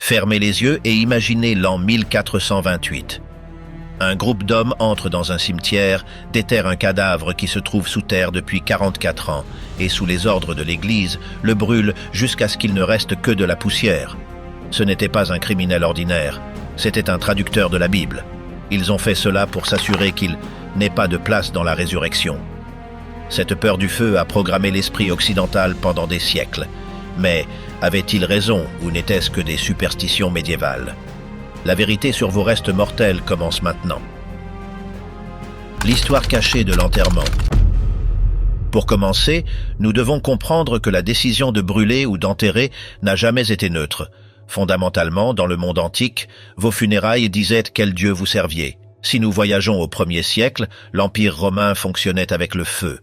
Fermez les yeux et imaginez l'an 1428. Un groupe d'hommes entre dans un cimetière, déterre un cadavre qui se trouve sous terre depuis 44 ans et, sous les ordres de l'Église, le brûle jusqu'à ce qu'il ne reste que de la poussière. Ce n'était pas un criminel ordinaire, c'était un traducteur de la Bible. Ils ont fait cela pour s'assurer qu'il n'ait pas de place dans la résurrection. Cette peur du feu a programmé l'esprit occidental pendant des siècles. Mais avait-il raison ou n'était-ce que des superstitions médiévales? La vérité sur vos restes mortels commence maintenant. L'histoire cachée de l'enterrement. Pour commencer, nous devons comprendre que la décision de brûler ou d'enterrer n'a jamais été neutre. Fondamentalement, dans le monde antique, vos funérailles disaient quel dieu vous serviez. Si nous voyageons au 1er siècle, l'Empire romain fonctionnait avec le feu.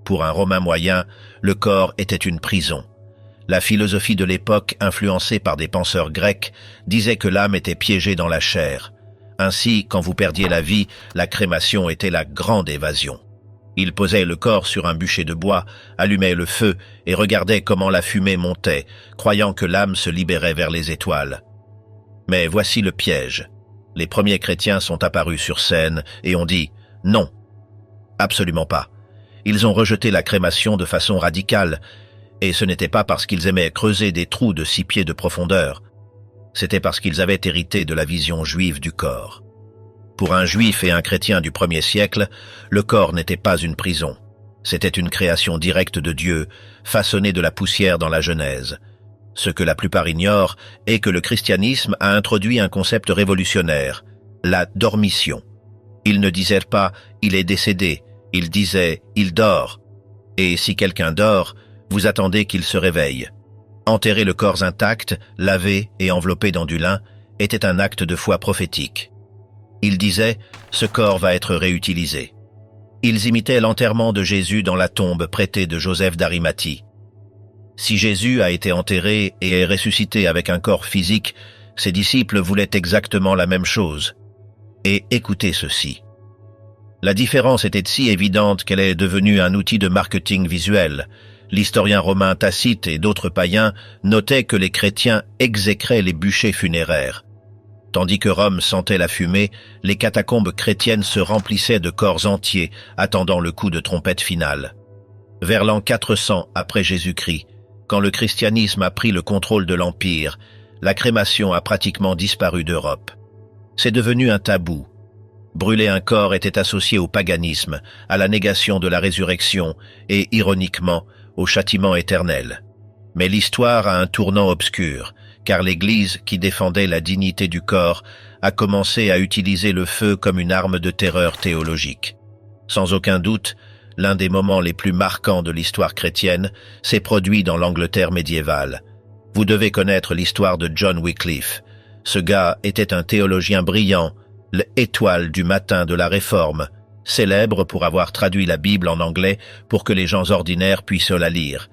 Pour un Romain moyen, le corps était une prison. La philosophie de l'époque, influencée par des penseurs grecs, disait que l'âme était piégée dans la chair. Ainsi, quand vous perdiez la vie, la crémation était la grande évasion. Ils posaient le corps sur un bûcher de bois, allumaient le feu et regardaient comment la fumée montait, croyant que l'âme se libérait vers les étoiles. Mais voici le piège. Les premiers chrétiens sont apparus sur scène et ont dit « Non, absolument pas ». Ils ont rejeté la crémation de façon radicale, et ce n'était pas parce qu'ils aimaient creuser des trous de 6 pieds de profondeur. C'était parce qu'ils avaient hérité de la vision juive du corps. Pour un juif et un chrétien du 1er siècle, le corps n'était pas une prison. C'était une création directe de Dieu, façonnée de la poussière dans la Genèse. Ce que la plupart ignorent est que le christianisme a introduit un concept révolutionnaire, la dormition. Il ne disait pas « il est décédé », il disait « il dort ». Et si quelqu'un dort, vous attendez qu'il se réveille. Enterrer le corps intact, lavé et enveloppé dans du lin, était un acte de foi prophétique. Ils disaient « ce corps va être réutilisé ». Ils imitaient l'enterrement de Jésus dans la tombe prêtée de Joseph d'Arimathie. Si Jésus a été enterré et est ressuscité avec un corps physique, ses disciples voulaient exactement la même chose. Et écoutez ceci. La différence était si évidente qu'elle est devenue un outil de marketing visuel. L'historien romain Tacite et d'autres païens notaient que les chrétiens exécraient les bûchers funéraires. Tandis que Rome sentait la fumée, les catacombes chrétiennes se remplissaient de corps entiers, attendant le coup de trompette final. Vers l'an 400 après Jésus-Christ, quand le christianisme a pris le contrôle de l'Empire, la crémation a pratiquement disparu d'Europe. C'est devenu un tabou. Brûler un corps était associé au paganisme, à la négation de la résurrection et, ironiquement, au châtiment éternel. Mais l'histoire a un tournant obscur, car l'Église, qui défendait la dignité du corps, a commencé à utiliser le feu comme une arme de terreur théologique. Sans aucun doute, l'un des moments les plus marquants de l'histoire chrétienne s'est produit dans l'Angleterre médiévale. Vous devez connaître l'histoire de John Wycliffe. Ce gars était un théologien brillant, l'étoile du matin de la Réforme, célèbre pour avoir traduit la Bible en anglais pour que les gens ordinaires puissent la lire.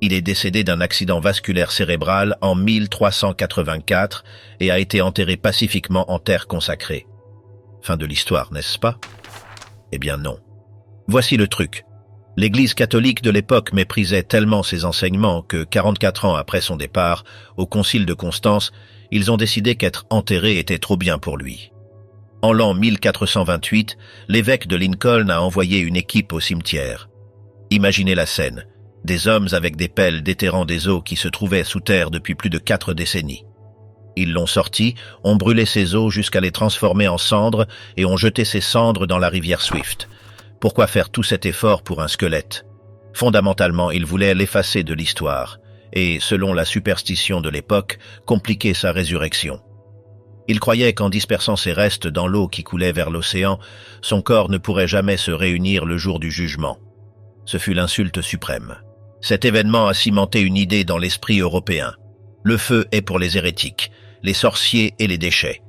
Il est décédé d'un accident vasculaire cérébral en 1384 et a été enterré pacifiquement en terre consacrée. Fin de l'histoire, n'est-ce pas? Eh bien non. Voici le truc. L'Église catholique de l'époque méprisait tellement ses enseignements que 44 ans après son départ, au Concile de Constance, ils ont décidé qu'être enterré était trop bien pour lui. En l'an 1428, l'évêque de Lincoln a envoyé une équipe au cimetière. Imaginez la scène. Des hommes avec des pelles déterrant des os qui se trouvaient sous terre depuis plus de 4 décennies. Ils l'ont sorti, ont brûlé ses os jusqu'à les transformer en cendres et ont jeté ces cendres dans la rivière Swift. Pourquoi faire tout cet effort pour un squelette? Fondamentalement, ils voulaient l'effacer de l'histoire et, selon la superstition de l'époque, compliquer sa résurrection. Ils croyaient qu'en dispersant ses restes dans l'eau qui coulait vers l'océan, son corps ne pourrait jamais se réunir le jour du jugement. Ce fut l'insulte suprême. Cet événement a cimenté une idée dans l'esprit européen. Le feu est pour les hérétiques, les sorciers et les déchets.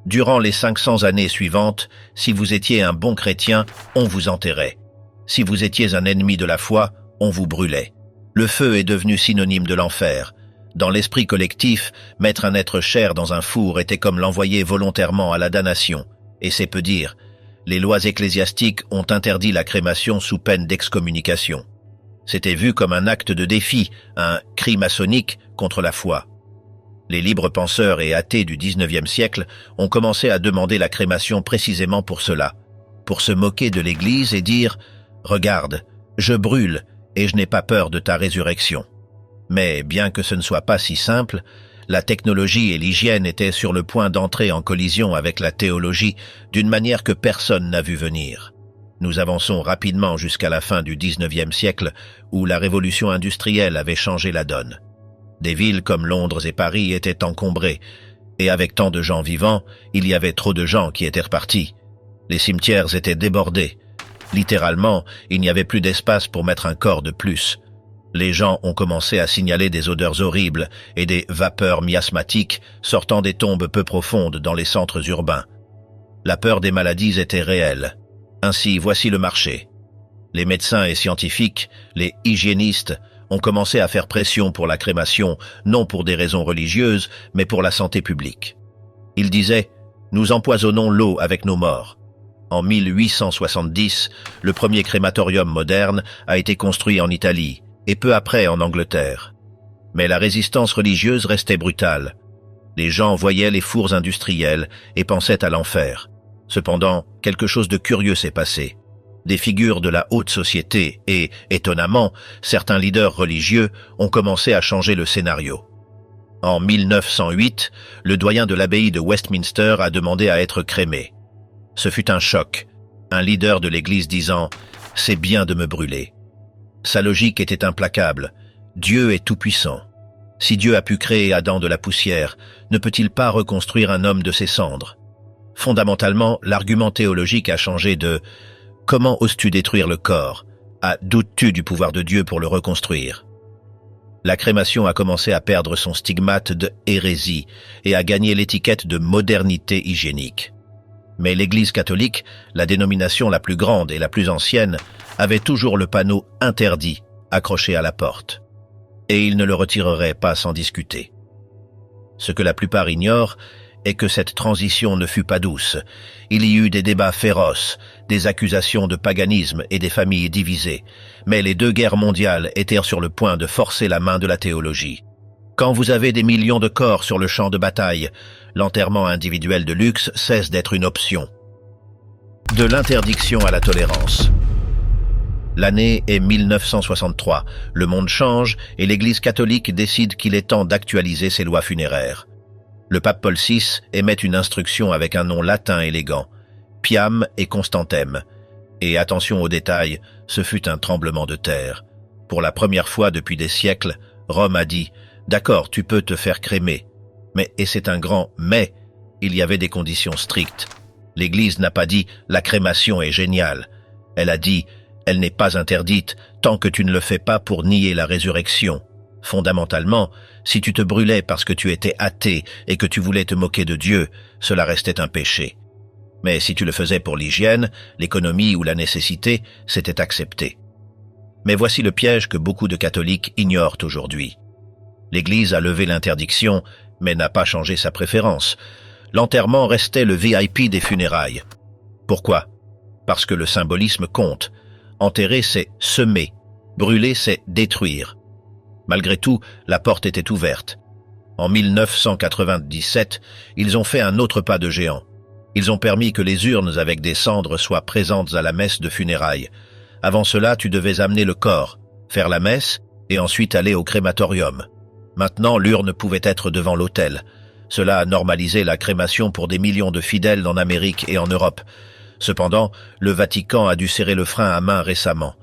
Durant les 500 années suivantes, si vous étiez un bon chrétien, on vous enterrait. Si vous étiez un ennemi de la foi, on vous brûlait. Le feu est devenu synonyme de l'enfer. Dans l'esprit collectif, mettre un être cher dans un four était comme l'envoyer volontairement à la damnation. Et c'est peu dire. Les lois ecclésiastiques ont interdit la crémation sous peine d'excommunication. C'était vu comme un acte de défi, un cri maçonnique contre la foi. Les libres penseurs et athées du XIXe siècle ont commencé à demander la crémation précisément pour cela, pour se moquer de l'Église et dire « Regarde, je brûle et je n'ai pas peur de ta résurrection ». Mais bien que ce ne soit pas si simple, la technologie et l'hygiène étaient sur le point d'entrer en collision avec la théologie d'une manière que personne n'a vu venir. Nous avançons rapidement jusqu'à la fin du XIXe siècle où la révolution industrielle avait changé la donne. Des villes comme Londres et Paris étaient encombrées, et avec tant de gens vivants, il y avait trop de gens qui étaient repartis. Les cimetières étaient débordés. Littéralement, il n'y avait plus d'espace pour mettre un corps de plus. Les gens ont commencé à signaler des odeurs horribles et des vapeurs miasmatiques sortant des tombes peu profondes dans les centres urbains. La peur des maladies était réelle. Ainsi, voici le marché. Les médecins et scientifiques, les hygiénistes, ont commencé à faire pression pour la crémation, non pour des raisons religieuses, mais pour la santé publique. Ils disaient « Nous empoisonnons l'eau avec nos morts ». En 1870, le premier crématorium moderne a été construit en Italie, et peu après en Angleterre. Mais la résistance religieuse restait brutale. Les gens voyaient les fours industriels et pensaient à l'enfer. Cependant, quelque chose de curieux s'est passé. Des figures de la haute société et, étonnamment, certains leaders religieux ont commencé à changer le scénario. En 1908, le doyen de l'abbaye de Westminster a demandé à être crémé. Ce fut un choc, un leader de l'Église disant « C'est bien de me brûler ». Sa logique était implacable. Dieu est tout-puissant. Si Dieu a pu créer Adam de la poussière, ne peut-il pas reconstruire un homme de ses cendres? Fondamentalement, l'argument théologique a changé de « Comment oses-tu détruire le corps ?» à « Doutes-tu du pouvoir de Dieu pour le reconstruire ?» La crémation a commencé à perdre son stigmate de hérésie et à gagner l'étiquette de modernité hygiénique. Mais l'Église catholique, la dénomination la plus grande et la plus ancienne, avait toujours le panneau « Interdit » accroché à la porte. Et il ne le retirerait pas sans discuter. Ce que la plupart ignorent est que cette transition ne fut pas douce. Il y eut des débats féroces, des accusations de paganisme et des familles divisées. Mais les deux guerres mondiales étaient sur le point de forcer la main de la théologie. Quand vous avez des millions de corps sur le champ de bataille, l'enterrement individuel de luxe cesse d'être une option. De l'interdiction à la tolérance. L'année est 1963, le monde change et l'Église catholique décide qu'il est temps d'actualiser ses lois funéraires. Le pape Paul VI émet une instruction avec un nom latin élégant, Piam et Constantem. Et attention aux détails, ce fut un tremblement de terre. Pour la première fois depuis des siècles, Rome a dit « D'accord, tu peux te faire crémer. » Mais, et c'est un grand « mais », il y avait des conditions strictes. L'Église n'a pas dit « la crémation est géniale ». Elle a dit « elle n'est pas interdite tant que tu ne le fais pas pour nier la résurrection ». Fondamentalement, si tu te brûlais parce que tu étais athée et que tu voulais te moquer de Dieu, cela restait un péché. Mais si tu le faisais pour l'hygiène, l'économie ou la nécessité, c'était accepté. Mais voici le piège que beaucoup de catholiques ignorent aujourd'hui. L'Église a levé l'interdiction, mais n'a pas changé sa préférence. L'enterrement restait le VIP des funérailles. Pourquoi? Parce que le symbolisme compte. Enterrer, c'est semer. Brûler, c'est détruire. Malgré tout, la porte était ouverte. En 1997, ils ont fait un autre pas de géant. Ils ont permis que les urnes avec des cendres soient présentes à la messe de funérailles. Avant cela, tu devais amener le corps, faire la messe et ensuite aller au crématorium. Maintenant, l'urne pouvait être devant l'autel. Cela a normalisé la crémation pour des millions de fidèles en Amérique et en Europe. Cependant, le Vatican a dû serrer le frein à main récemment.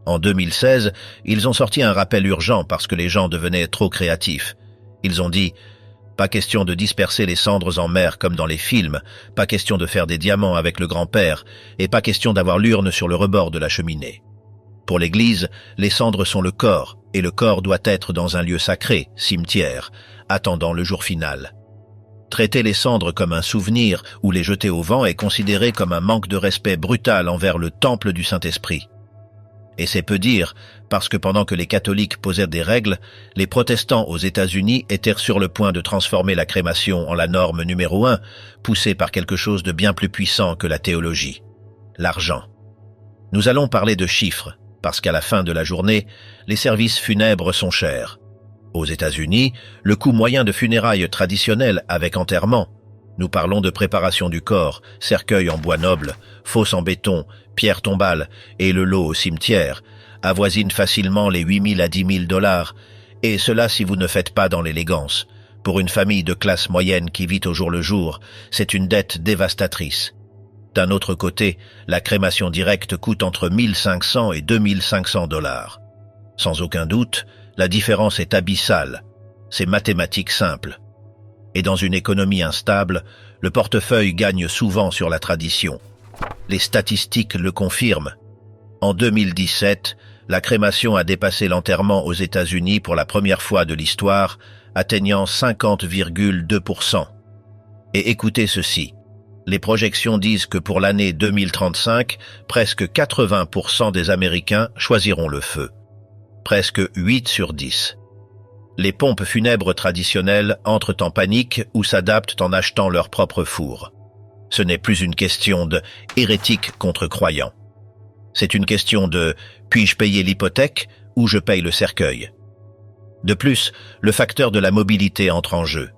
En 2016, ils ont sorti un rappel urgent parce que les gens devenaient trop créatifs. Ils ont dit « Pas question de disperser les cendres en mer comme dans les films, pas question de faire des diamants avec le grand-père, et pas question d'avoir l'urne sur le rebord de la cheminée. » Pour l'Église, les cendres sont le corps, et le corps doit être dans un lieu sacré, cimetière, attendant le jour final. Traiter les cendres comme un souvenir ou les jeter au vent est considéré comme un manque de respect brutal envers le temple du Saint-Esprit. Et c'est peu dire, parce que pendant que les catholiques posaient des règles, les protestants aux États-Unis étaient sur le point de transformer la crémation en la norme numéro 1, poussée par quelque chose de bien plus puissant que la théologie, l'argent. Nous allons parler de chiffres, parce qu'à la fin de la journée, les services funèbres sont chers. Aux États-Unis, le coût moyen de funérailles traditionnelles avec enterrement, nous parlons de préparation du corps, cercueil en bois noble, fosse en béton, pierre tombale et le lot au cimetière, avoisine facilement les 8 000 à 10 000 $, et cela si vous ne faites pas dans l'élégance. Pour une famille de classe moyenne qui vit au jour le jour, c'est une dette dévastatrice. D'un autre côté, la crémation directe coûte entre 1 500 et 2 500 $. Sans aucun doute, la différence est abyssale. C'est mathématique simple. Et dans une économie instable, le portefeuille gagne souvent sur la tradition. Les statistiques le confirment. En 2017, la crémation a dépassé l'enterrement aux États-Unis pour la première fois de l'histoire, atteignant 50,2%. Et écoutez ceci. Les projections disent que pour l'année 2035, presque 80% des Américains choisiront le feu. Presque 8 sur 10. Les pompes funèbres traditionnelles entrent en panique ou s'adaptent en achetant leur propre four. Ce n'est plus une question de hérétique contre croyant. C'est une question de puis-je payer l'hypothèque ou je paye le cercueil. De plus, le facteur de la mobilité entre en jeu.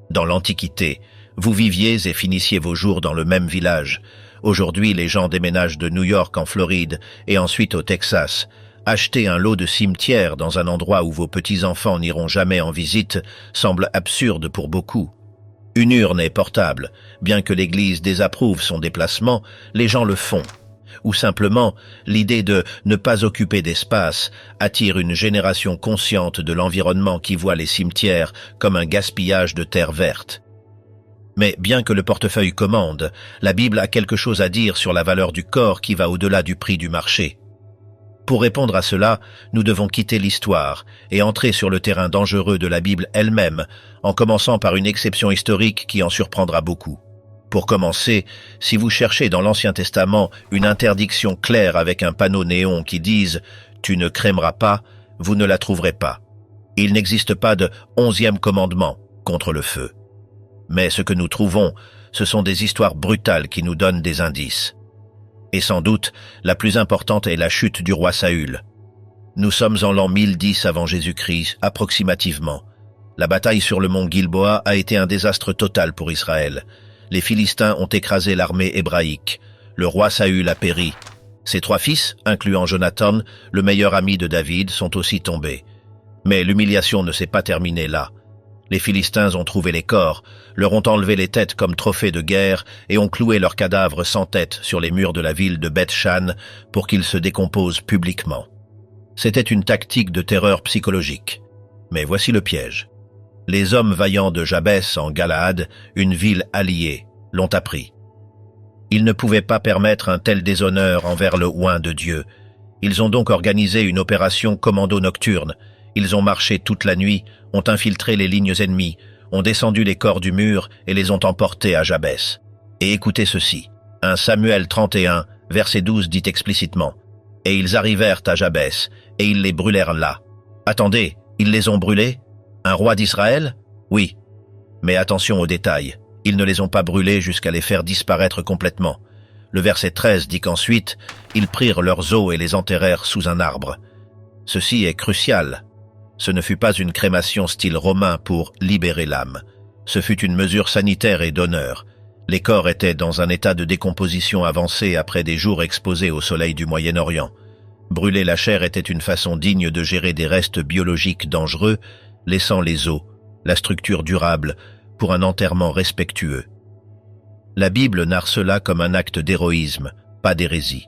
Dans l'Antiquité, vous viviez et finissiez vos jours dans le même village. Aujourd'hui, les gens déménagent de New York en Floride et ensuite au Texas. Acheter un lot de cimetière dans un endroit où vos petits-enfants n'iront jamais en visite semble absurde pour beaucoup. Une urne est portable. Bien que l'Église désapprouve son déplacement, les gens le font. Ou simplement, l'idée de ne pas occuper d'espace attire une génération consciente de l'environnement qui voit les cimetières comme un gaspillage de terre verte. Mais bien que le portefeuille commande, la Bible a quelque chose à dire sur la valeur du corps qui va au-delà du prix du marché. Pour répondre à cela, nous devons quitter l'histoire et entrer sur le terrain dangereux de la Bible elle-même, en commençant par une exception historique qui en surprendra beaucoup. Pour commencer, si vous cherchez dans l'Ancien Testament une interdiction claire avec un panneau néon qui dise « Tu ne crémeras pas », vous ne la trouverez pas. Il n'existe pas de 11e commandement contre le feu. Mais ce que nous trouvons, ce sont des histoires brutales qui nous donnent des indices. Et sans doute, la plus importante est la chute du roi Saül. Nous sommes en l'an 1010 avant Jésus-Christ, approximativement. La bataille sur le mont Gilboa a été un désastre total pour Israël. Les Philistins ont écrasé l'armée hébraïque. Le roi Saül a péri. Ses 3 fils, incluant Jonathan, le meilleur ami de David, sont aussi tombés. Mais l'humiliation ne s'est pas terminée là. Les Philistins ont trouvé les corps, leur ont enlevé les têtes comme trophées de guerre et ont cloué leurs cadavres sans tête sur les murs de la ville de Beth-Shan pour qu'ils se décomposent publiquement. C'était une tactique de terreur psychologique. Mais voici le piège. Les hommes vaillants de Jabès en Galaad, une ville alliée, l'ont appris. Ils ne pouvaient pas permettre un tel déshonneur envers le oint de Dieu. Ils ont donc organisé une opération commando nocturne. Ils ont marché toute la nuit, ont infiltré les lignes ennemies, ont descendu les corps du mur et les ont emportés à Jabès. Et écoutez ceci. 1 Samuel 31, verset 12 dit explicitement « Et ils arrivèrent à Jabès, et ils les brûlèrent là. » Attendez, ils les ont brûlés? Un roi d'Israël? Oui. Mais attention aux détails. Ils ne les ont pas brûlés jusqu'à les faire disparaître complètement. Le verset 13 dit qu'ensuite, ils prirent leurs os et les enterrèrent sous un arbre. Ceci est crucial. Ce ne fut pas une crémation style romain pour libérer l'âme. Ce fut une mesure sanitaire et d'honneur. Les corps étaient dans un état de décomposition avancé après des jours exposés au soleil du Moyen-Orient. Brûler la chair était une façon digne de gérer des restes biologiques dangereux, laissant les os, la structure durable, pour un enterrement respectueux. La Bible narre cela comme un acte d'héroïsme, pas d'hérésie.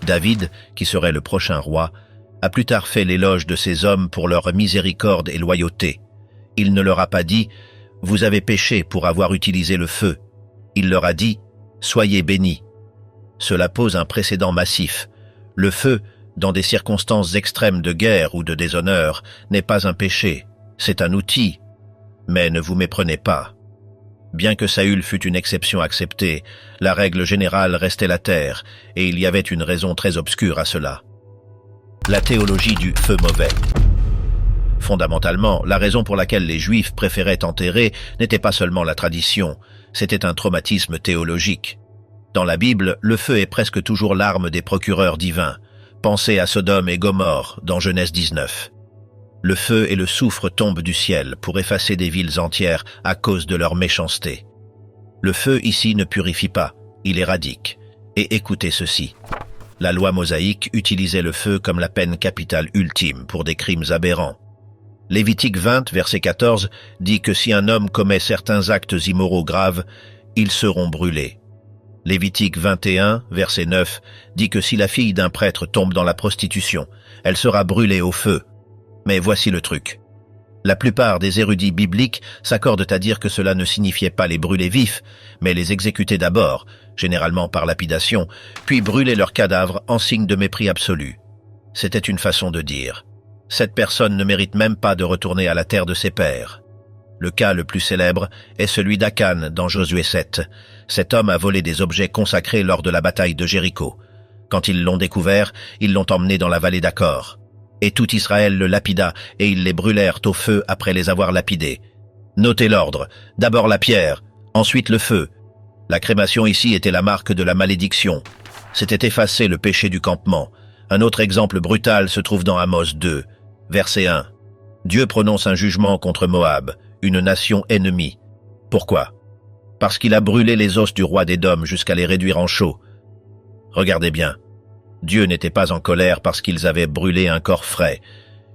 David, qui serait le prochain roi, a plus tard fait l'éloge de ces hommes pour leur miséricorde et loyauté. Il ne leur a pas dit « Vous avez péché pour avoir utilisé le feu ». Il leur a dit « Soyez bénis ». Cela pose un précédent massif. Le feu, dans des circonstances extrêmes de guerre ou de déshonneur, n'est pas un péché, c'est un outil. Mais ne vous méprenez pas. Bien que Saül fût une exception acceptée, la règle générale restait la terre, et il y avait une raison très obscure à cela. La théologie du feu mauvais. Fondamentalement, la raison pour laquelle les Juifs préféraient enterrer n'était pas seulement la tradition, c'était un traumatisme théologique. Dans la Bible, le feu est presque toujours l'arme des procureurs divins. Pensez à Sodome et Gomorrhe dans Genèse 19. Le feu et le soufre tombent du ciel pour effacer des villes entières à cause de leur méchanceté. Le feu ici ne purifie pas, il éradique. Et écoutez ceci. La loi mosaïque utilisait le feu comme la peine capitale ultime pour des crimes aberrants. Lévitique 20, verset 14, dit que si un homme commet certains actes immoraux graves, ils seront brûlés. Lévitique 21, verset 9, dit que si la fille d'un prêtre tombe dans la prostitution, elle sera brûlée au feu. Mais voici le truc. La plupart des érudits bibliques s'accordent à dire que cela ne signifiait pas les brûler vifs, mais les exécuter d'abord, généralement par lapidation, puis brûler leurs cadavres en signe de mépris absolu. C'était une façon de dire. Cette personne ne mérite même pas de retourner à la terre de ses pères. Le cas le plus célèbre est celui d'Akan dans Josué 7. Cet homme a volé des objets consacrés lors de la bataille de Jéricho. Quand ils l'ont découvert, ils l'ont emmené dans la vallée d'Achor. Et tout Israël le lapida, et ils les brûlèrent au feu après les avoir lapidés. Notez l'ordre. D'abord la pierre, ensuite le feu. La crémation ici était la marque de la malédiction. C'était effacer le péché du campement. Un autre exemple brutal se trouve dans Amos 2, verset 1. Dieu prononce un jugement contre Moab, une nation ennemie. Pourquoi? Parce qu'il a brûlé les os du roi d'Édom jusqu'à les réduire en chaux. Regardez bien. Dieu n'était pas en colère parce qu'ils avaient brûlé un corps frais.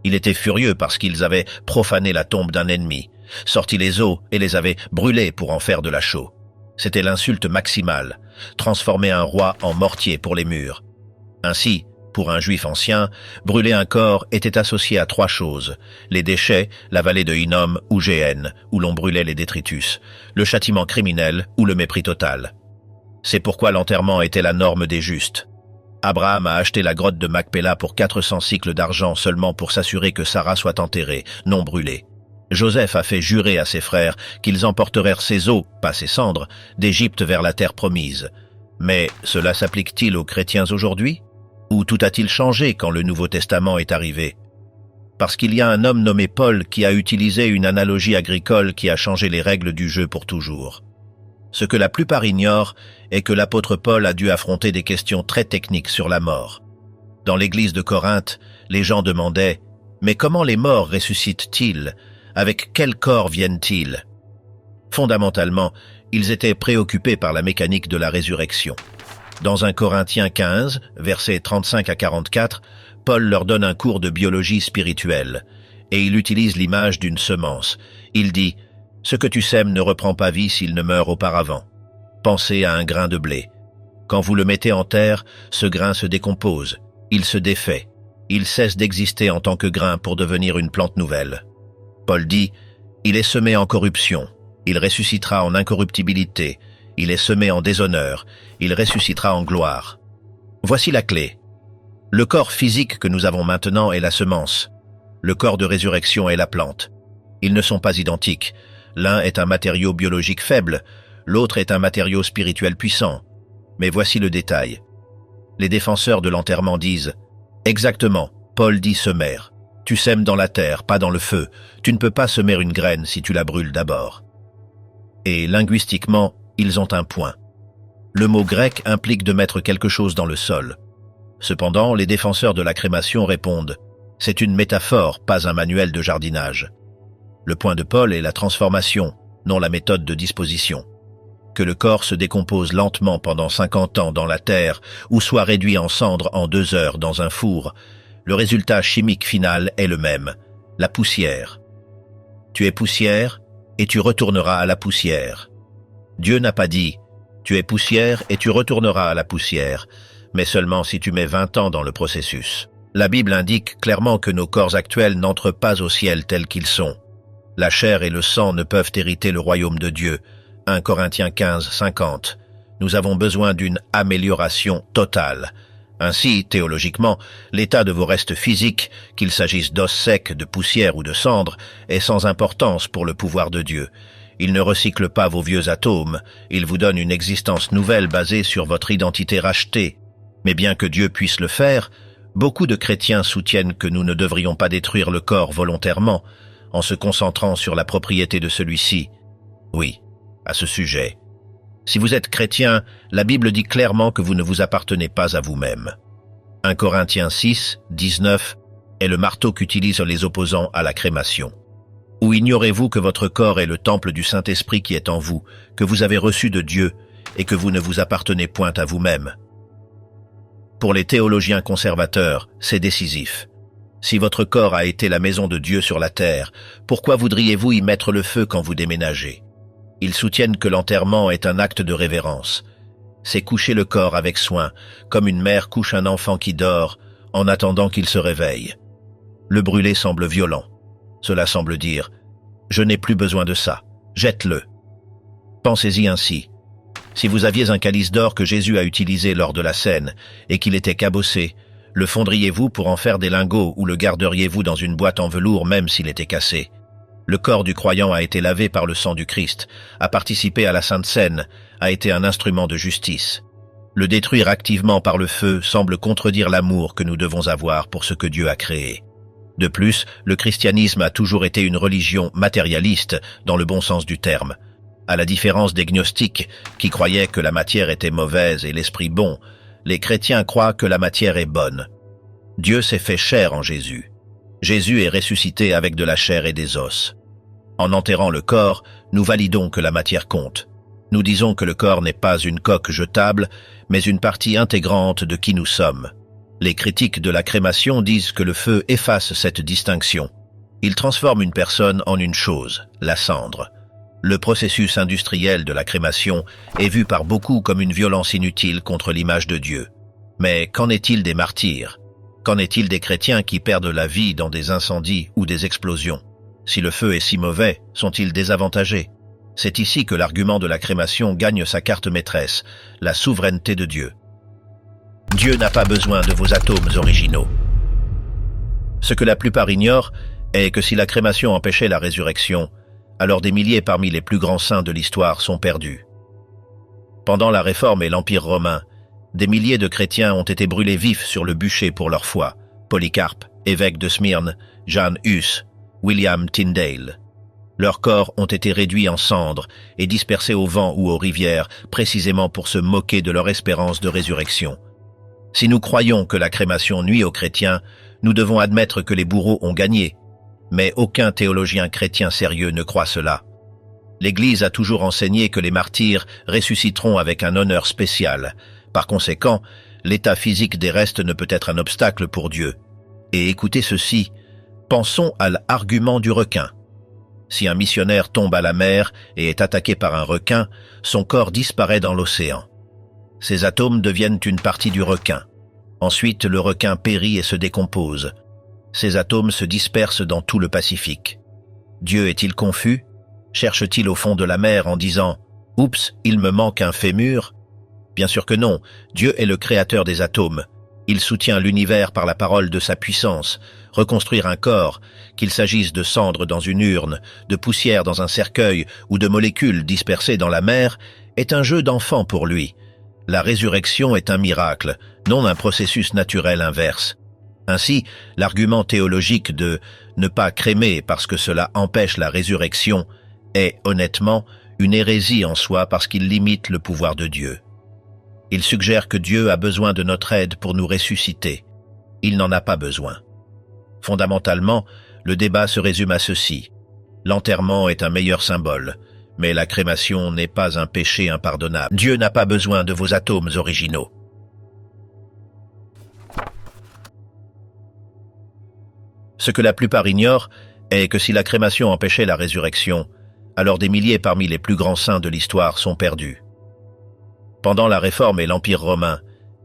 Il était furieux parce qu'ils avaient profané la tombe d'un ennemi, sorti les os et les avaient brûlés pour en faire de la chaux. C'était l'insulte maximale, transformer un roi en mortier pour les murs. Ainsi, pour un juif ancien, brûler un corps était associé à 3 choses: les déchets, la vallée de Hinnom ou Géhenne, où l'on brûlait les détritus, le châtiment criminel ou le mépris total. C'est pourquoi l'enterrement était la norme des justes. Abraham a acheté la grotte de Macpéla pour 400 cycles d'argent seulement pour s'assurer que Sarah soit enterrée, non brûlée. Joseph a fait jurer à ses frères qu'ils emportèrent ses os, pas ses cendres, d'Égypte vers la terre promise. Mais cela s'applique-t-il aux chrétiens aujourd'hui? Ou tout a-t-il changé quand le Nouveau Testament est arrivé? Parce qu'il y a un homme nommé Paul qui a utilisé une analogie agricole qui a changé les règles du jeu pour toujours. Ce que la plupart ignorent est que l'apôtre Paul a dû affronter des questions très techniques sur la mort. Dans l'église de Corinthe, les gens demandaient « Mais comment les morts ressuscitent-ils? Avec quel corps viennent-ils » Fondamentalement, ils étaient préoccupés par la mécanique de la résurrection. Dans 1 Corinthiens 15, versets 35 à 44, Paul leur donne un cours de biologie spirituelle, et il utilise l'image d'une semence. Il dit « Ce que tu sèmes ne reprend pas vie s'il ne meurt auparavant. Pensez à un grain de blé. Quand vous le mettez en terre, ce grain se décompose, il se défait, il cesse d'exister en tant que grain pour devenir une plante nouvelle. Paul dit « Il est semé en corruption, il ressuscitera en incorruptibilité, il est semé en déshonneur, il ressuscitera en gloire. » Voici la clé. Le corps physique que nous avons maintenant est la semence. Le corps de résurrection est la plante. Ils ne sont pas identiques. L'un est un matériau biologique faible, l'autre est un matériau spirituel puissant. Mais voici le détail. Les défenseurs de l'enterrement disent « Exactement, Paul dit semer. Tu sèmes dans la terre, pas dans le feu. Tu ne peux pas semer une graine si tu la brûles d'abord. » Et linguistiquement, ils ont un point. Le mot grec implique de mettre quelque chose dans le sol. Cependant, les défenseurs de la crémation répondent « C'est une métaphore, pas un manuel de jardinage. » Le point de Paul est la transformation, non la méthode de disposition. Que le corps se décompose lentement pendant 50 ans dans la terre ou soit réduit en cendres en 2 heures dans un four, le résultat chimique final est le même, la poussière. Tu es poussière et tu retourneras à la poussière. Dieu n'a pas dit « Tu es poussière et tu retourneras à la poussière », mais seulement si tu mets 20 ans dans le processus. La Bible indique clairement que nos corps actuels n'entrent pas au ciel tels qu'ils sont. La chair et le sang ne peuvent hériter le royaume de Dieu. 1 Corinthiens 15, 50. Nous avons besoin d'une amélioration totale. Ainsi, théologiquement, l'état de vos restes physiques, qu'il s'agisse d'os secs, de poussière ou de cendres, est sans importance pour le pouvoir de Dieu. Il ne recycle pas vos vieux atomes, il vous donne une existence nouvelle basée sur votre identité rachetée. Mais bien que Dieu puisse le faire, beaucoup de chrétiens soutiennent que nous ne devrions pas détruire le corps volontairement, en se concentrant sur la propriété de celui-ci. Oui, à ce sujet. Si vous êtes chrétien, la Bible dit clairement que vous ne vous appartenez pas à vous-même. 1 Corinthiens 6, 19. est le marteau qu'utilisent les opposants à la crémation. Ou ignorez-vous que votre corps est le temple du Saint-Esprit qui est en vous, que vous avez reçu de Dieu et que vous ne vous appartenez point à vous-même? Pour les théologiens conservateurs, c'est décisif. Si votre corps a été la maison de Dieu sur la terre, pourquoi voudriez-vous y mettre le feu quand vous déménagez? Ils soutiennent que l'enterrement est un acte de révérence. C'est coucher le corps avec soin, comme une mère couche un enfant qui dort, en attendant qu'il se réveille. Le brûler semble violent. Cela semble dire « Je n'ai plus besoin de ça, jette-le ». Pensez-y ainsi. Si vous aviez un calice d'or que Jésus a utilisé lors de la scène et qu'il était cabossé, le fondriez-vous pour en faire des lingots ou le garderiez-vous dans une boîte en velours même s'il était cassé? Le corps du croyant a été lavé par le sang du Christ, a participé à la Sainte Seine, a été un instrument de justice. Le détruire activement par le feu semble contredire l'amour que nous devons avoir pour ce que Dieu a créé. De plus, le christianisme a toujours été une religion matérialiste dans le bon sens du terme. À la différence des gnostiques qui croyaient que la matière était mauvaise et l'esprit bon, les chrétiens croient que la matière est bonne. Dieu s'est fait chair en Jésus. Jésus est ressuscité avec de la chair et des os. En enterrant le corps, nous validons que la matière compte. Nous disons que le corps n'est pas une coque jetable, mais une partie intégrante de qui nous sommes. Les critiques de la crémation disent que le feu efface cette distinction. Il transforme une personne en une chose, la cendre. Le processus industriel de la crémation est vu par beaucoup comme une violence inutile contre l'image de Dieu. Mais qu'en est-il des martyrs? Qu'en est-il des chrétiens qui perdent la vie dans des incendies ou des explosions? Si le feu est si mauvais, sont-ils désavantagés? C'est ici que l'argument de la crémation gagne sa carte maîtresse, la souveraineté de Dieu. Dieu n'a pas besoin de vos atomes originaux. Ce que la plupart ignorent est que si la crémation empêchait la résurrection, alors des milliers parmi les plus grands saints de l'histoire sont perdus. Pendant la Réforme et l'Empire romain, des milliers de chrétiens ont été brûlés vifs sur le bûcher pour leur foi. Polycarpe, évêque de Smyrne, Jan Hus, William Tyndale. Leurs corps ont été réduits en cendres et dispersés au vent ou aux rivières, précisément pour se moquer de leur espérance de résurrection. Si nous croyons que la crémation nuit aux chrétiens, nous devons admettre que les bourreaux ont gagné. Mais aucun théologien chrétien sérieux ne croit cela. L'Église a toujours enseigné que les martyrs ressusciteront avec un honneur spécial. Par conséquent, l'état physique des restes ne peut être un obstacle pour Dieu. Et écoutez ceci, pensons à l'argument du requin. Si un missionnaire tombe à la mer et est attaqué par un requin, son corps disparaît dans l'océan. Ces atomes deviennent une partie du requin. Ensuite, le requin périt et se décompose. Ces atomes se dispersent dans tout le Pacifique. Dieu est-il confus? Cherche-t-il au fond de la mer en disant « Oups, il me manque un fémur » Bien sûr que non, Dieu est le créateur des atomes. Il soutient l'univers par la parole de sa puissance. Reconstruire un corps, qu'il s'agisse de cendres dans une urne, de poussière dans un cercueil ou de molécules dispersées dans la mer, est un jeu d'enfant pour lui. La résurrection est un miracle, non un processus naturel inverse. Ainsi, l'argument théologique de « ne pas crémer parce que cela empêche la résurrection » est, honnêtement, une hérésie en soi parce qu'il limite le pouvoir de Dieu. Il suggère que Dieu a besoin de notre aide pour nous ressusciter. Il n'en a pas besoin. Fondamentalement, le débat se résume à ceci. L'enterrement est un meilleur symbole, mais la crémation n'est pas un péché impardonnable. Dieu n'a pas besoin de vos atomes originaux. Ce que la plupart ignorent est que si la crémation empêchait la résurrection, alors des milliers parmi les plus grands saints de l'histoire sont perdus. Pendant la Réforme et l'Empire romain,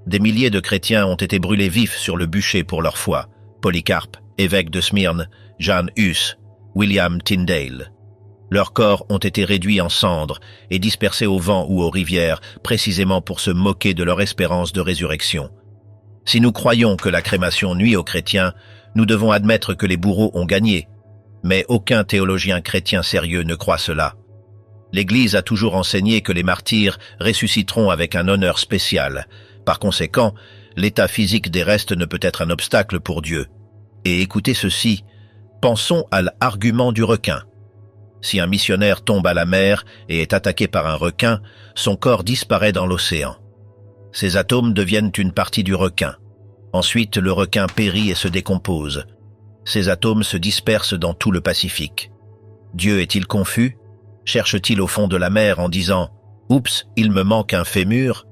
des milliers de chrétiens ont été brûlés vifs sur le bûcher pour leur foi. Polycarpe, évêque de Smyrne, Jan Hus, William Tyndale. Leurs corps ont été réduits en cendres et dispersés au vent ou aux rivières, précisément pour se moquer de leur espérance de résurrection. Si nous croyons que la crémation nuit aux chrétiens, nous devons admettre que les bourreaux ont gagné. Mais aucun théologien chrétien sérieux ne croit cela. L'Église a toujours enseigné que les martyrs ressusciteront avec un honneur spécial. Par conséquent, l'état physique des restes ne peut être un obstacle pour Dieu. Et écoutez ceci, pensons à l'argument du requin. Si un missionnaire tombe à la mer et est attaqué par un requin, son corps disparaît dans l'océan. Ces atomes deviennent une partie du requin. Ensuite, le requin périt et se décompose. Ces atomes se dispersent dans tout le Pacifique. Dieu est-il confus? Cherche-t-il au fond de la mer en disant « Oups, il me manque un fémur » ?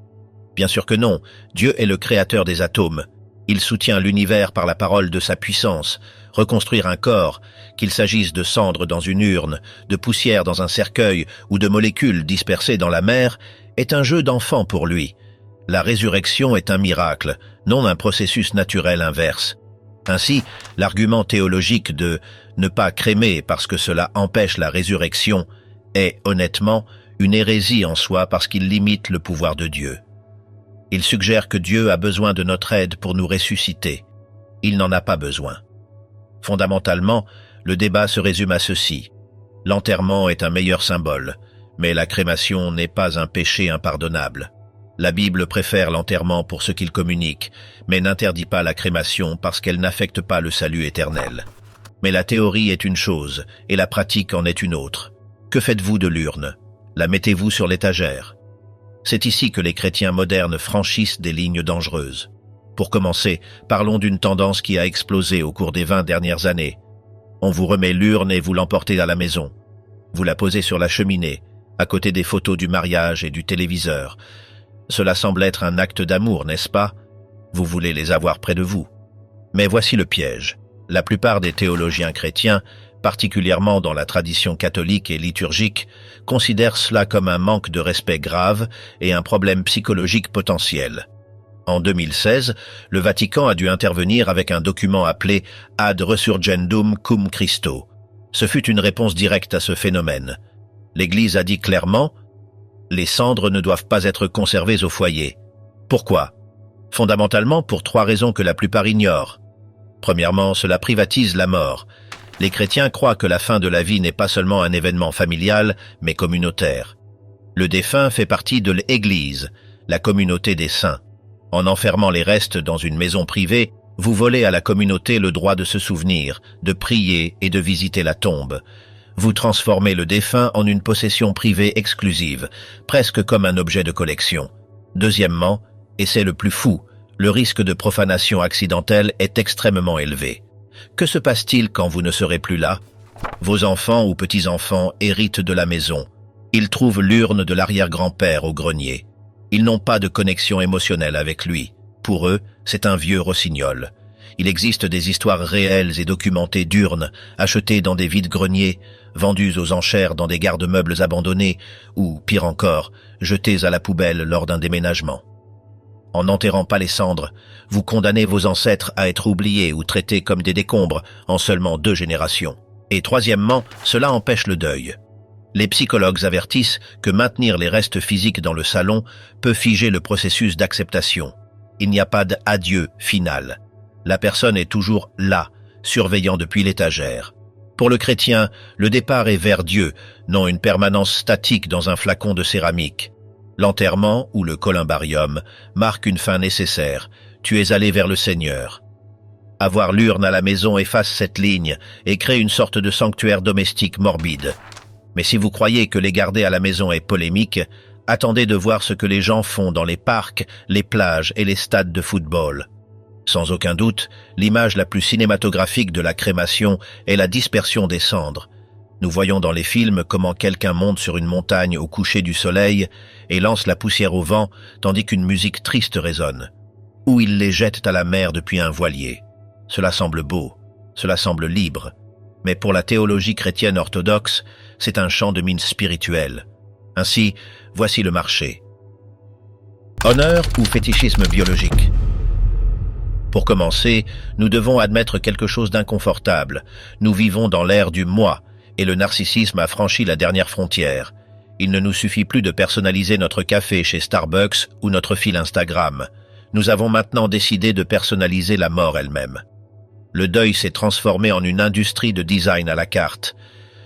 Bien sûr que non, Dieu est le créateur des atomes. Il soutient l'univers par la parole de sa puissance. Reconstruire un corps, qu'il s'agisse de cendres dans une urne, de poussière dans un cercueil ou de molécules dispersées dans la mer, est un jeu d'enfant pour lui. La résurrection est un miracle, non un processus naturel inverse. Ainsi, l'argument théologique de « ne pas crémer parce que cela empêche la résurrection » est, honnêtement, une hérésie en soi parce qu'il limite le pouvoir de Dieu. Il suggère que Dieu a besoin de notre aide pour nous ressusciter. Il n'en a pas besoin. Fondamentalement, le débat se résume à ceci. L'enterrement est un meilleur symbole, mais la crémation n'est pas un péché impardonnable. La Bible préfère l'enterrement pour ce qu'il communique, mais n'interdit pas la crémation parce qu'elle n'affecte pas le salut éternel. Mais la théorie est une chose, et la pratique en est une autre. Que faites-vous de l'urne? La mettez-vous sur l'étagère? C'est ici que les chrétiens modernes franchissent des lignes dangereuses. Pour commencer, parlons d'une tendance qui a explosé au cours des 20 dernières années. On vous remet l'urne et vous l'emportez à la maison. Vous la posez sur la cheminée, à côté des photos du mariage et du téléviseur. Cela semble être un acte d'amour, n'est-ce pas? Vous voulez les avoir près de vous. Mais voici le piège. La plupart des théologiens chrétiens, particulièrement dans la tradition catholique et liturgique, considèrent cela comme un manque de respect grave et un problème psychologique potentiel. En 2016, le Vatican a dû intervenir avec un document appelé Ad Resurgendum Cum Christo. Ce fut une réponse directe à ce phénomène. L'Église a dit clairement « Les cendres ne doivent pas être conservées au foyer ». Pourquoi? Fondamentalement pour 3 raisons que la plupart ignorent. Premièrement, cela privatise la mort. Les chrétiens croient que la fin de la vie n'est pas seulement un événement familial, mais communautaire. Le défunt fait partie de l'Église, la communauté des saints. En enfermant les restes dans une maison privée, vous volez à la communauté le droit de se souvenir, de prier et de visiter la tombe. Vous transformez le défunt en une possession privée exclusive, presque comme un objet de collection. Deuxièmement, et c'est le plus fou, le risque de profanation accidentelle est extrêmement élevé. Que se passe-t-il quand vous ne serez plus là? Vos enfants ou petits-enfants héritent de la maison. Ils trouvent l'urne de l'arrière-grand-père au grenier. Ils n'ont pas de connexion émotionnelle avec lui. Pour eux, c'est un vieux rossignol. Il existe des histoires réelles et documentées d'urnes, achetées dans des vides-greniers, vendues aux enchères dans des garde-meubles abandonnés, ou, pire encore, jetées à la poubelle lors d'un déménagement. En n'enterrant pas les cendres, vous condamnez vos ancêtres à être oubliés ou traités comme des décombres en seulement 2 générations. Et troisièmement, cela empêche le deuil. Les psychologues avertissent que maintenir les restes physiques dans le salon peut figer le processus d'acceptation. Il n'y a pas d'adieu final. La personne est toujours là, surveillant depuis l'étagère. Pour le chrétien, le départ est vers Dieu, non une permanence statique dans un flacon de céramique. L'enterrement, ou le columbarium, marque une fin nécessaire. Tu es allé vers le Seigneur. Avoir l'urne à la maison efface cette ligne et crée une sorte de sanctuaire domestique morbide. Mais si vous croyez que les garder à la maison est polémique, attendez de voir ce que les gens font dans les parcs, les plages et les stades de football. Sans aucun doute, l'image la plus cinématographique de la crémation est la dispersion des cendres. Nous voyons dans les films comment quelqu'un monte sur une montagne au coucher du soleil et lance la poussière au vent tandis qu'une musique triste résonne. Ou il les jette à la mer depuis un voilier. Cela semble beau, cela semble libre. Mais pour la théologie chrétienne orthodoxe, c'est un champ de mine spirituel. Ainsi, voici le marché. Honneur ou fétichisme biologique? Pour commencer, nous devons admettre quelque chose d'inconfortable. Nous vivons dans l'ère du « moi », et le narcissisme a franchi la dernière frontière. Il ne nous suffit plus de personnaliser notre café chez Starbucks ou notre fil Instagram. Nous avons maintenant décidé de personnaliser la mort elle-même. Le deuil s'est transformé en une industrie de design à la carte.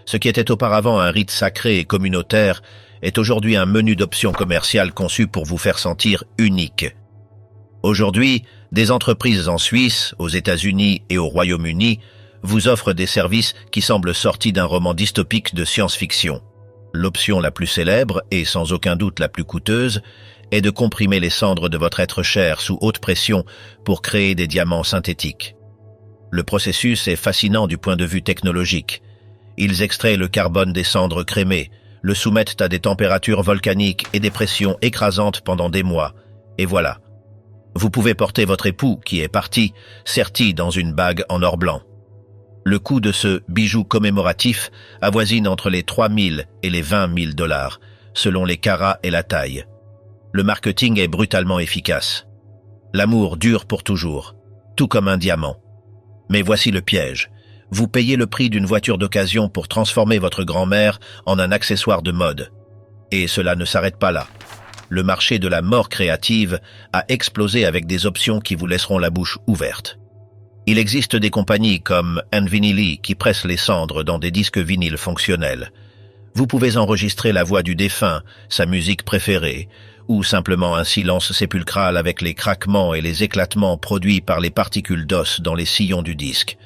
Ce qui était auparavant un rite sacré et communautaire est aujourd'hui un menu d'options commerciales conçu pour vous faire sentir unique. Aujourd'hui, des entreprises en Suisse, aux États-Unis et au Royaume-Uni vous offrent des services qui semblent sortis d'un roman dystopique de science-fiction. L'option la plus célèbre, et sans aucun doute la plus coûteuse, est de comprimer les cendres de votre être cher sous haute pression pour créer des diamants synthétiques. Le processus est fascinant du point de vue technologique. Ils extraient le carbone des cendres crémées, le soumettent à des températures volcaniques et des pressions écrasantes pendant des mois. Et voilà. Vous pouvez porter votre époux, qui est parti, serti dans une bague en or blanc. Le coût de ce bijou commémoratif avoisine entre les 3 000 et les 20 000 $, selon les carats et la taille. Le marketing est brutalement efficace. L'amour dure pour toujours, tout comme un diamant. Mais voici le piège. Vous payez le prix d'une voiture d'occasion pour transformer votre grand-mère en un accessoire de mode. Et cela ne s'arrête pas là. Le marché de la mort créative a explosé avec des options qui vous laisseront la bouche ouverte. Il existe des compagnies comme Nvinyl qui pressent les cendres dans des disques vinyles fonctionnels. Vous pouvez enregistrer la voix du défunt, sa musique préférée, ou simplement un silence sépulcral avec les craquements et les éclatements produits par les particules d'os dans les sillons du disque.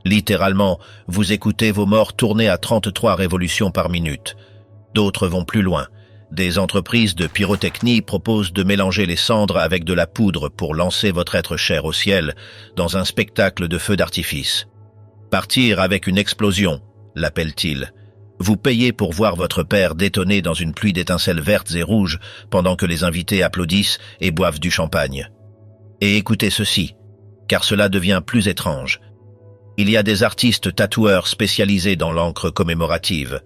Littéralement, vous écoutez vos morts tourner à 33 révolutions par minute. D'autres vont plus loin. Des entreprises de pyrotechnie proposent de mélanger les cendres avec de la poudre pour lancer votre être cher au ciel dans un spectacle de feux d'artifice. Partir avec une explosion, l'appelle-t-il. Vous payez pour voir votre père détonner dans une pluie d'étincelles vertes et rouges pendant que les invités applaudissent et boivent du champagne. Et écoutez ceci, car cela devient plus étrange. Il y a des artistes tatoueurs spécialisés dans l'encre commémorative.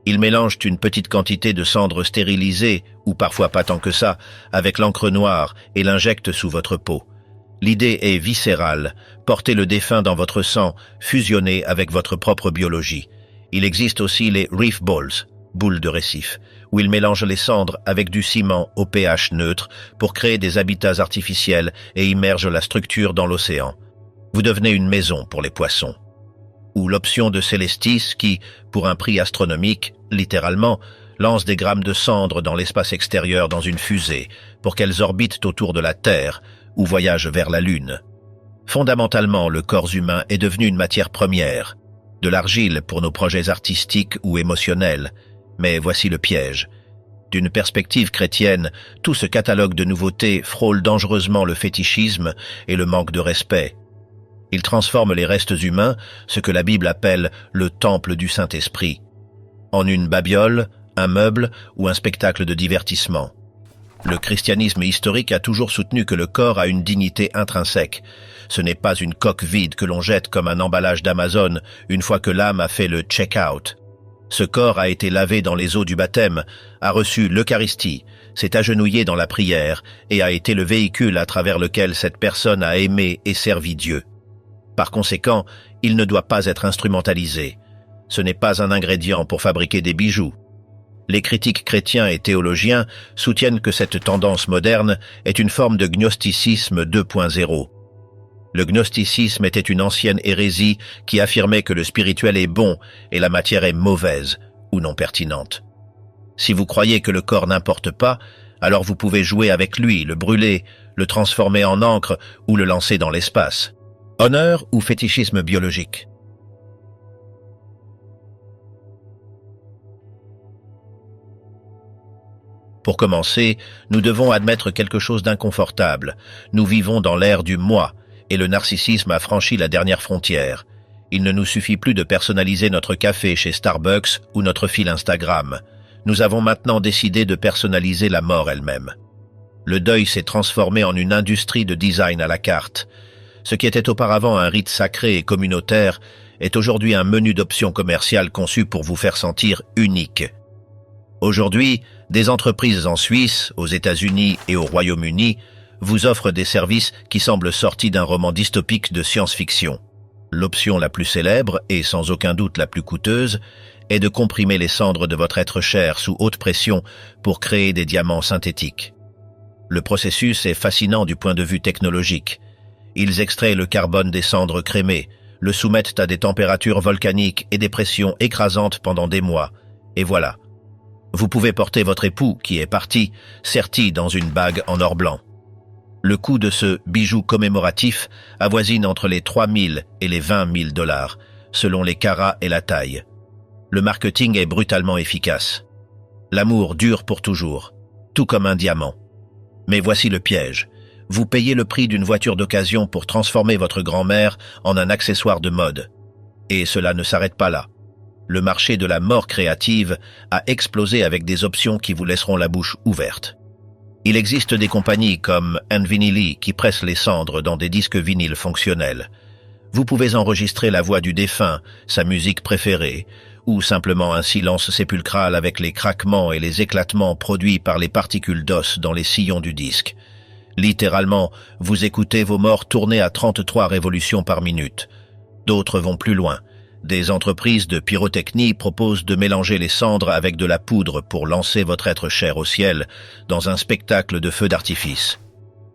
Ils mélangent une petite quantité de cendres stérilisées, ou parfois pas tant que ça, avec l'encre noire et l'injectent sous votre peau. L'idée est viscérale, portez le défunt dans votre sang, fusionné avec votre propre biologie. Il existe aussi les reef balls, boules de récif, où ils mélangent les cendres avec du ciment au pH neutre pour créer des habitats artificiels et immergent la structure dans l'océan. Vous devenez une maison pour les poissons. Ou l'option de Celestis qui, pour un prix astronomique, littéralement, lance des grammes de cendres dans l'espace extérieur dans une fusée pour qu'elles orbitent autour de la Terre ou voyagent vers la Lune. Fondamentalement, le corps humain est devenu une matière première, de l'argile pour nos projets artistiques ou émotionnels. Mais voici le piège. D'une perspective chrétienne, tout ce catalogue de nouveautés frôle dangereusement le fétichisme et le manque de respect. Il transforme les restes humains, ce que la Bible appelle le temple du Saint-Esprit, en une babiole, un meuble ou un spectacle de divertissement. Le christianisme historique a toujours soutenu que le corps a une dignité intrinsèque. Ce n'est pas une coque vide que l'on jette comme un emballage d'Amazon une fois que l'âme a fait le check-out. Ce corps a été lavé dans les eaux du baptême, a reçu l'Eucharistie, s'est agenouillé dans la prière et a été le véhicule à travers lequel cette personne a aimé et servi Dieu. Par conséquent, il ne doit pas être instrumentalisé. Ce n'est pas un ingrédient pour fabriquer des bijoux. Les critiques chrétiens et théologiens soutiennent que cette tendance moderne est une forme de gnosticisme 2.0. Le gnosticisme était une ancienne hérésie qui affirmait que le spirituel est bon et la matière est mauvaise ou non pertinente. Si vous croyez que le corps n'importe pas, alors vous pouvez jouer avec lui, le brûler, le transformer en encre ou le lancer dans l'espace. Honneur ou fétichisme biologique? Pour commencer, nous devons admettre quelque chose d'inconfortable. Nous vivons dans l'ère du moi, et le narcissisme a franchi la dernière frontière. Il ne nous suffit plus de personnaliser notre café chez Starbucks ou notre fil Instagram. Nous avons maintenant décidé de personnaliser la mort elle-même. Le deuil s'est transformé en une industrie de design à la carte. Ce qui était auparavant un rite sacré et communautaire est aujourd'hui un menu d'options commerciales conçu pour vous faire sentir unique. Aujourd'hui, des entreprises en Suisse, aux États-Unis et au Royaume-Uni vous offrent des services qui semblent sortis d'un roman dystopique de science-fiction. L'option la plus célèbre, et sans aucun doute la plus coûteuse, est de comprimer les cendres de votre être cher sous haute pression pour créer des diamants synthétiques. Le processus est fascinant du point de vue technologique. Ils extraient le carbone des cendres crémées, le soumettent à des températures volcaniques et des pressions écrasantes pendant des mois. Et voilà. Vous pouvez porter votre époux, qui est parti, serti dans une bague en or blanc. Le coût de ce bijou commémoratif avoisine entre les 3 000 et les 20 000 $, selon les carats et la taille. Le marketing est brutalement efficace. L'amour dure pour toujours, tout comme un diamant. Mais voici le piège. Vous payez le prix d'une voiture d'occasion pour transformer votre grand-mère en un accessoire de mode. Et cela ne s'arrête pas là. Le marché de la mort créative a explosé avec des options qui vous laisseront la bouche ouverte. Il existe des compagnies comme Nvinyl qui pressent les cendres dans des disques vinyles fonctionnels. Vous pouvez enregistrer la voix du défunt, sa musique préférée, ou simplement un silence sépulcral avec les craquements et les éclatements produits par les particules d'os dans les sillons du disque. Littéralement, vous écoutez vos morts tourner à 33 révolutions par minute. D'autres vont plus loin. Des entreprises de pyrotechnie proposent de mélanger les cendres avec de la poudre pour lancer votre être cher au ciel dans un spectacle de feux d'artifice.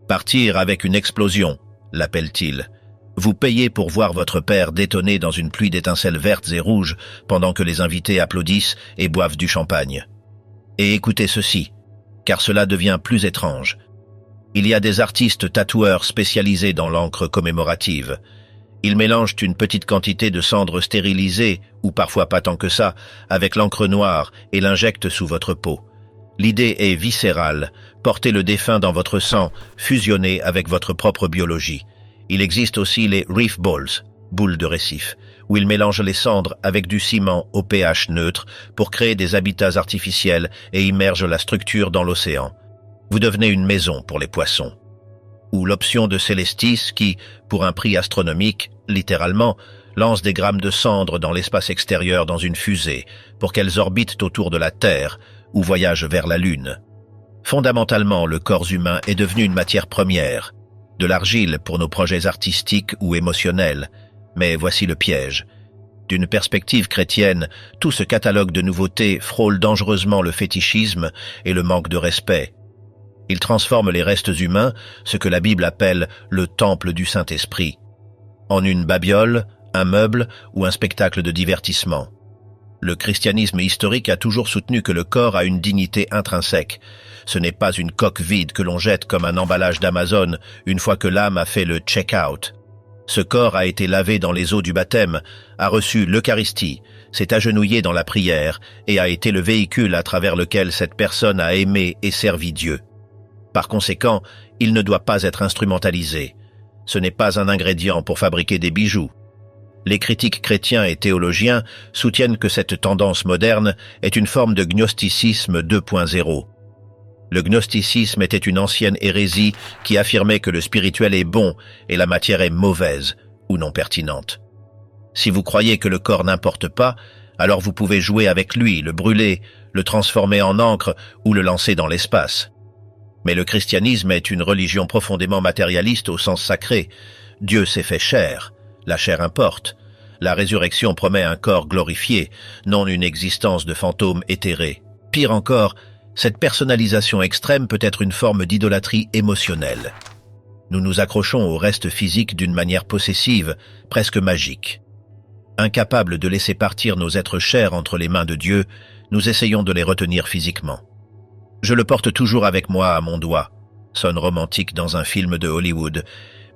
Partir avec une explosion, l'appelle-t-il. Vous payez pour voir votre père détonner dans une pluie d'étincelles vertes et rouges pendant que les invités applaudissent et boivent du champagne. Et écoutez ceci, car cela devient plus étrange. Il y a des artistes tatoueurs spécialisés dans l'encre commémorative. Ils mélangent une petite quantité de cendres stérilisées, ou parfois pas tant que ça, avec l'encre noire et l'injectent sous votre peau. L'idée est viscérale, portez le défunt dans votre sang, fusionné avec votre propre biologie. Il existe aussi les reef balls, boules de récif, où ils mélangent les cendres avec du ciment au pH neutre pour créer des habitats artificiels et immergent la structure dans l'océan. Vous devenez une maison pour les poissons. Ou l'option de Celestis qui, pour un prix astronomique, littéralement, lance des grammes de cendres dans l'espace extérieur dans une fusée pour qu'elles orbitent autour de la Terre ou voyagent vers la Lune. Fondamentalement, le corps humain est devenu une matière première, de l'argile pour nos projets artistiques ou émotionnels. Mais voici le piège. D'une perspective chrétienne, tout ce catalogue de nouveautés frôle dangereusement le fétichisme et le manque de respect. Il transforme les restes humains, ce que la Bible appelle le temple du Saint-Esprit, en une babiole, un meuble ou un spectacle de divertissement. Le christianisme historique a toujours soutenu que le corps a une dignité intrinsèque. Ce n'est pas une coque vide que l'on jette comme un emballage d'Amazon une fois que l'âme a fait le check-out. Ce corps a été lavé dans les eaux du baptême, a reçu l'Eucharistie, s'est agenouillé dans la prière et a été le véhicule à travers lequel cette personne a aimé et servi Dieu. Par conséquent, il ne doit pas être instrumentalisé. Ce n'est pas un ingrédient pour fabriquer des bijoux. Les critiques chrétiens et théologiens soutiennent que cette tendance moderne est une forme de gnosticisme 2.0. Le gnosticisme était une ancienne hérésie qui affirmait que le spirituel est bon et la matière est mauvaise ou non pertinente. Si vous croyez que le corps n'importe pas, alors vous pouvez jouer avec lui, le brûler, le transformer en encre ou le lancer dans l'espace. Mais le christianisme est une religion profondément matérialiste au sens sacré. Dieu s'est fait chair, la chair importe. La résurrection promet un corps glorifié, non une existence de fantômes éthérés. Pire encore, cette personnalisation extrême peut être une forme d'idolâtrie émotionnelle. Nous nous accrochons au reste physique d'une manière possessive, presque magique. Incapables de laisser partir nos êtres chers entre les mains de Dieu, nous essayons de les retenir physiquement. Je le porte toujours avec moi à mon doigt, sonne romantique dans un film de Hollywood,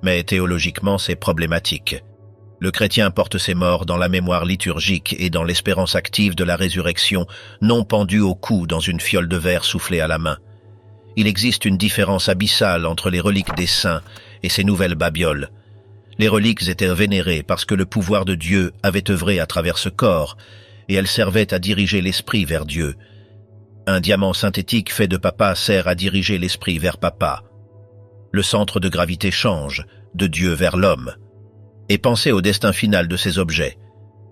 mais théologiquement c'est problématique. Le chrétien porte ses morts dans la mémoire liturgique et dans l'espérance active de la résurrection, non pendue au cou dans une fiole de verre soufflée à la main. Il existe une différence abyssale entre les reliques des saints et ces nouvelles babioles. Les reliques étaient vénérées parce que le pouvoir de Dieu avait œuvré à travers ce corps, et elles servaient à diriger l'esprit vers Dieu. Un diamant synthétique fait de papa sert à diriger l'esprit vers papa. Le centre de gravité change, de Dieu vers l'homme. Et pensez au destin final de ces objets.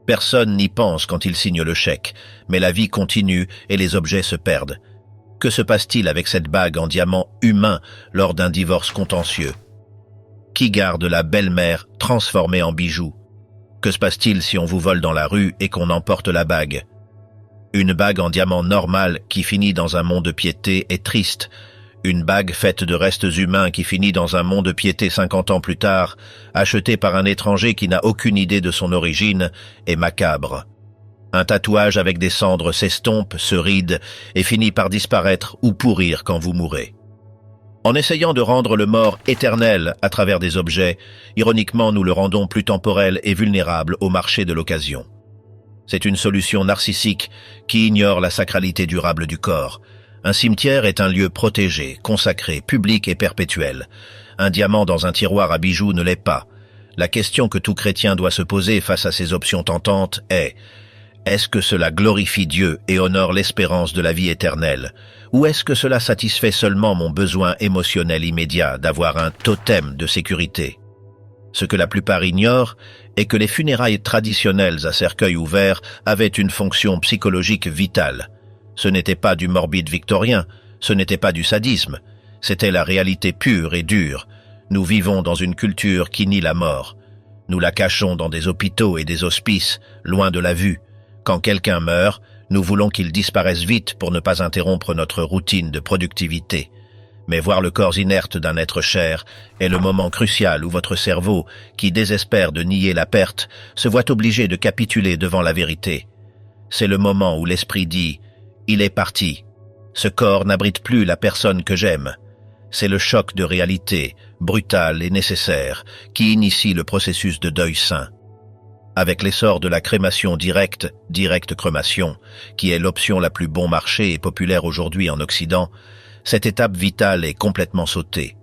Personne n'y pense quand il signe le chèque, mais la vie continue et les objets se perdent. Que se passe-t-il avec cette bague en diamant humain lors d'un divorce contentieux? Qui garde la belle-mère transformée en bijou? Que se passe-t-il si on vous vole dans la rue et qu'on emporte la bague? Une bague en diamant normal qui finit dans un mont-de-piété est triste. Une bague faite de restes humains qui finit dans un mont-de-piété 50 ans plus tard, achetée par un étranger qui n'a aucune idée de son origine, est macabre. Un tatouage avec des cendres s'estompe, se ride et finit par disparaître ou pourrir quand vous mourrez. En essayant de rendre le mort éternel à travers des objets, ironiquement nous le rendons plus temporel et vulnérable au marché de l'occasion. C'est une solution narcissique qui ignore la sacralité durable du corps, Un cimetière est un lieu protégé, consacré, public et perpétuel. Un diamant dans un tiroir à bijoux ne l'est pas. La question que tout chrétien doit se poser face à ces options tentantes est: est-ce que cela glorifie Dieu et honore l'espérance de la vie éternelle? Ou est-ce que cela satisfait seulement mon besoin émotionnel immédiat d'avoir un totem de sécurité? Ce que la plupart ignorent est que les funérailles traditionnelles à cercueil ouvert avaient une fonction psychologique vitale. Ce n'était pas du morbide victorien, ce n'était pas du sadisme, c'était la réalité pure et dure. Nous vivons dans une culture qui nie la mort. Nous la cachons dans des hôpitaux et des hospices, loin de la vue. Quand quelqu'un meurt, nous voulons qu'il disparaisse vite pour ne pas interrompre notre routine de productivité. Mais voir le corps inerte d'un être cher est le moment crucial où votre cerveau, qui désespère de nier la perte, se voit obligé de capituler devant la vérité. C'est le moment où l'esprit dit « Il est parti. Ce corps n'abrite plus la personne que j'aime. » C'est le choc de réalité, brutal et nécessaire, qui initie le processus de deuil sain. Avec l'essor de la crémation directe crémation, qui est l'option la plus bon marché et populaire aujourd'hui en Occident, cette étape vitale est complètement sautée.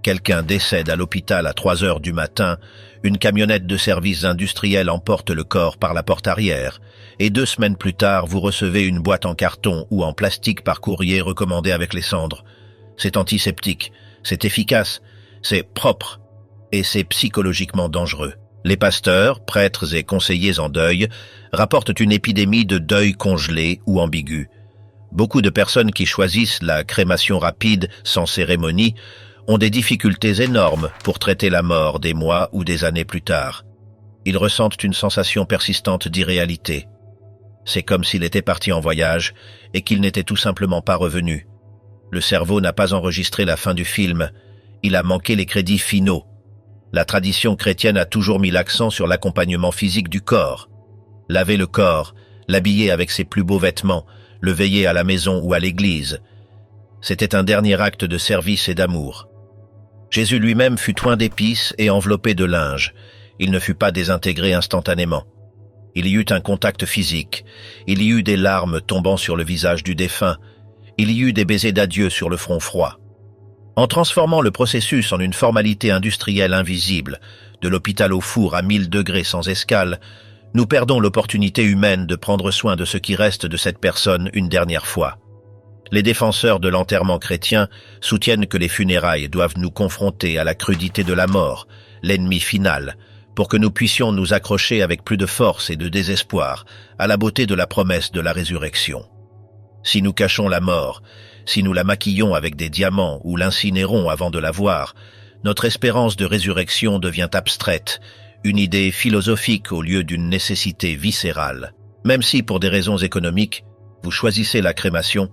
Quelqu'un décède à l'hôpital à 3 heures du matin, une camionnette de services industriels emporte le corps par la porte arrière, et 2 semaines plus tard, vous recevez une boîte en carton ou en plastique par courrier recommandée avec les cendres. C'est antiseptique, c'est efficace, c'est propre, et c'est psychologiquement dangereux. Les pasteurs, prêtres et conseillers en deuil rapportent une épidémie de deuil congelé ou ambigu. Beaucoup de personnes qui choisissent la crémation rapide sans cérémonie ont des difficultés énormes pour traiter la mort des mois ou des années plus tard. Ils ressentent une sensation persistante d'irréalité. C'est comme s'il était parti en voyage et qu'il n'était tout simplement pas revenu. Le cerveau n'a pas enregistré la fin du film, il a manqué les crédits finaux. La tradition chrétienne a toujours mis l'accent sur l'accompagnement physique du corps. Laver le corps, l'habiller avec ses plus beaux vêtements, le veiller à la maison ou à l'église. C'était un dernier acte de service et d'amour. Jésus lui-même fut oint d'épices et enveloppé de linge. Il ne fut pas désintégré instantanément. Il y eut un contact physique. Il y eut des larmes tombant sur le visage du défunt. Il y eut des baisers d'adieu sur le front froid. En transformant le processus en une formalité industrielle invisible, de l'hôpital au four à 1000 degrés sans escale, nous perdons l'opportunité humaine de prendre soin de ce qui reste de cette personne une dernière fois. Les défenseurs de l'enterrement chrétien soutiennent que les funérailles doivent nous confronter à la crudité de la mort, l'ennemi final, pour que nous puissions nous accrocher avec plus de force et de désespoir à la beauté de la promesse de la résurrection. Si nous cachons la mort, si nous la maquillons avec des diamants ou l'incinérons avant de la voir, notre espérance de résurrection devient abstraite, une idée philosophique au lieu d'une nécessité viscérale. Même si, pour des raisons économiques, vous choisissez la crémation,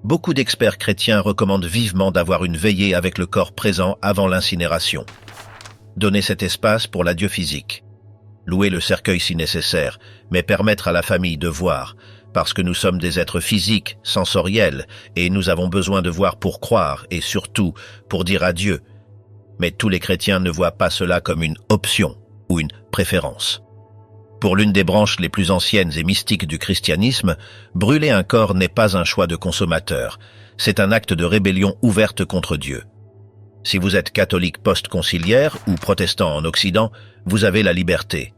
beaucoup d'experts chrétiens recommandent vivement d'avoir une veillée avec le corps présent avant l'incinération. Donnez cet espace pour l'adieu physique. Louez le cercueil si nécessaire, mais permettre à la famille de voir, parce que nous sommes des êtres physiques, sensoriels, et nous avons besoin de voir pour croire, et surtout pour dire adieu. Mais tous les chrétiens ne voient pas cela comme une option ou une préférence. Pour l'une des branches les plus anciennes et mystiques du christianisme, brûler un corps n'est pas un choix de consommateur, c'est un acte de rébellion ouverte contre Dieu. Si vous êtes catholique post-conciliaire ou protestant en Occident, vous avez la liberté.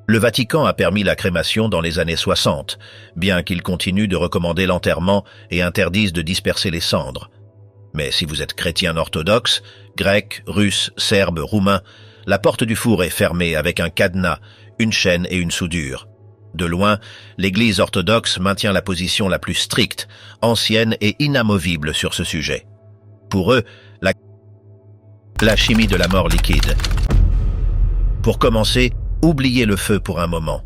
Le Vatican a permis la crémation dans les années 60, bien qu'il continue de recommander l'enterrement et interdise de disperser les cendres. Mais si vous êtes chrétien orthodoxe, grec, russe, serbe, roumain, la porte du four est fermée avec un cadenas, une chaîne et une soudure. De loin, l'Église orthodoxe maintient la position la plus stricte, ancienne et inamovible sur ce sujet. Pour eux, la chimie de la mort liquide. Pour commencer, oubliez le feu pour un moment.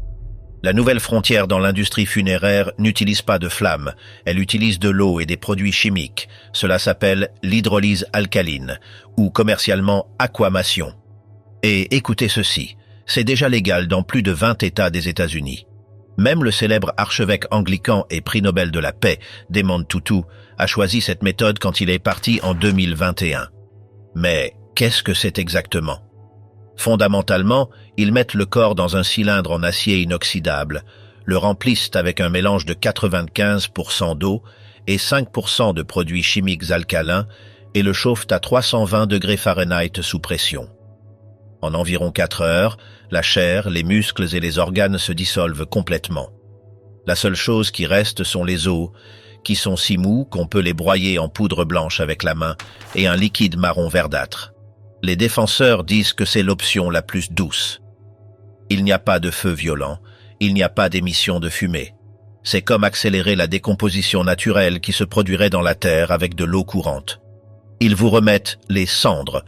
La nouvelle frontière dans l'industrie funéraire n'utilise pas de flammes, elle utilise de l'eau et des produits chimiques. Cela s'appelle l'hydrolyse alcaline, ou commercialement aquamation. Et écoutez ceci, c'est déjà légal dans plus de 20 États des États-Unis. Même le célèbre archevêque anglican et prix Nobel de la paix, Desmond Tutu, a choisi cette méthode quand il est parti en 2021. Mais qu'est-ce que c'est exactement ? Fondamentalement, ils mettent le corps dans un cylindre en acier inoxydable, le remplissent avec un mélange de 95% d'eau et 5% de produits chimiques alcalins et le chauffent à 320 degrés Fahrenheit sous pression. En environ 4 heures, la chair, les muscles et les organes se dissolvent complètement. La seule chose qui reste sont les os, qui sont si mous qu'on peut les broyer en poudre blanche avec la main, et un liquide marron verdâtre. Les défenseurs disent que c'est l'option la plus douce. Il n'y a pas de feu violent, il n'y a pas d'émission de fumée. C'est comme accélérer la décomposition naturelle qui se produirait dans la terre avec de l'eau courante. Ils vous remettent les cendres,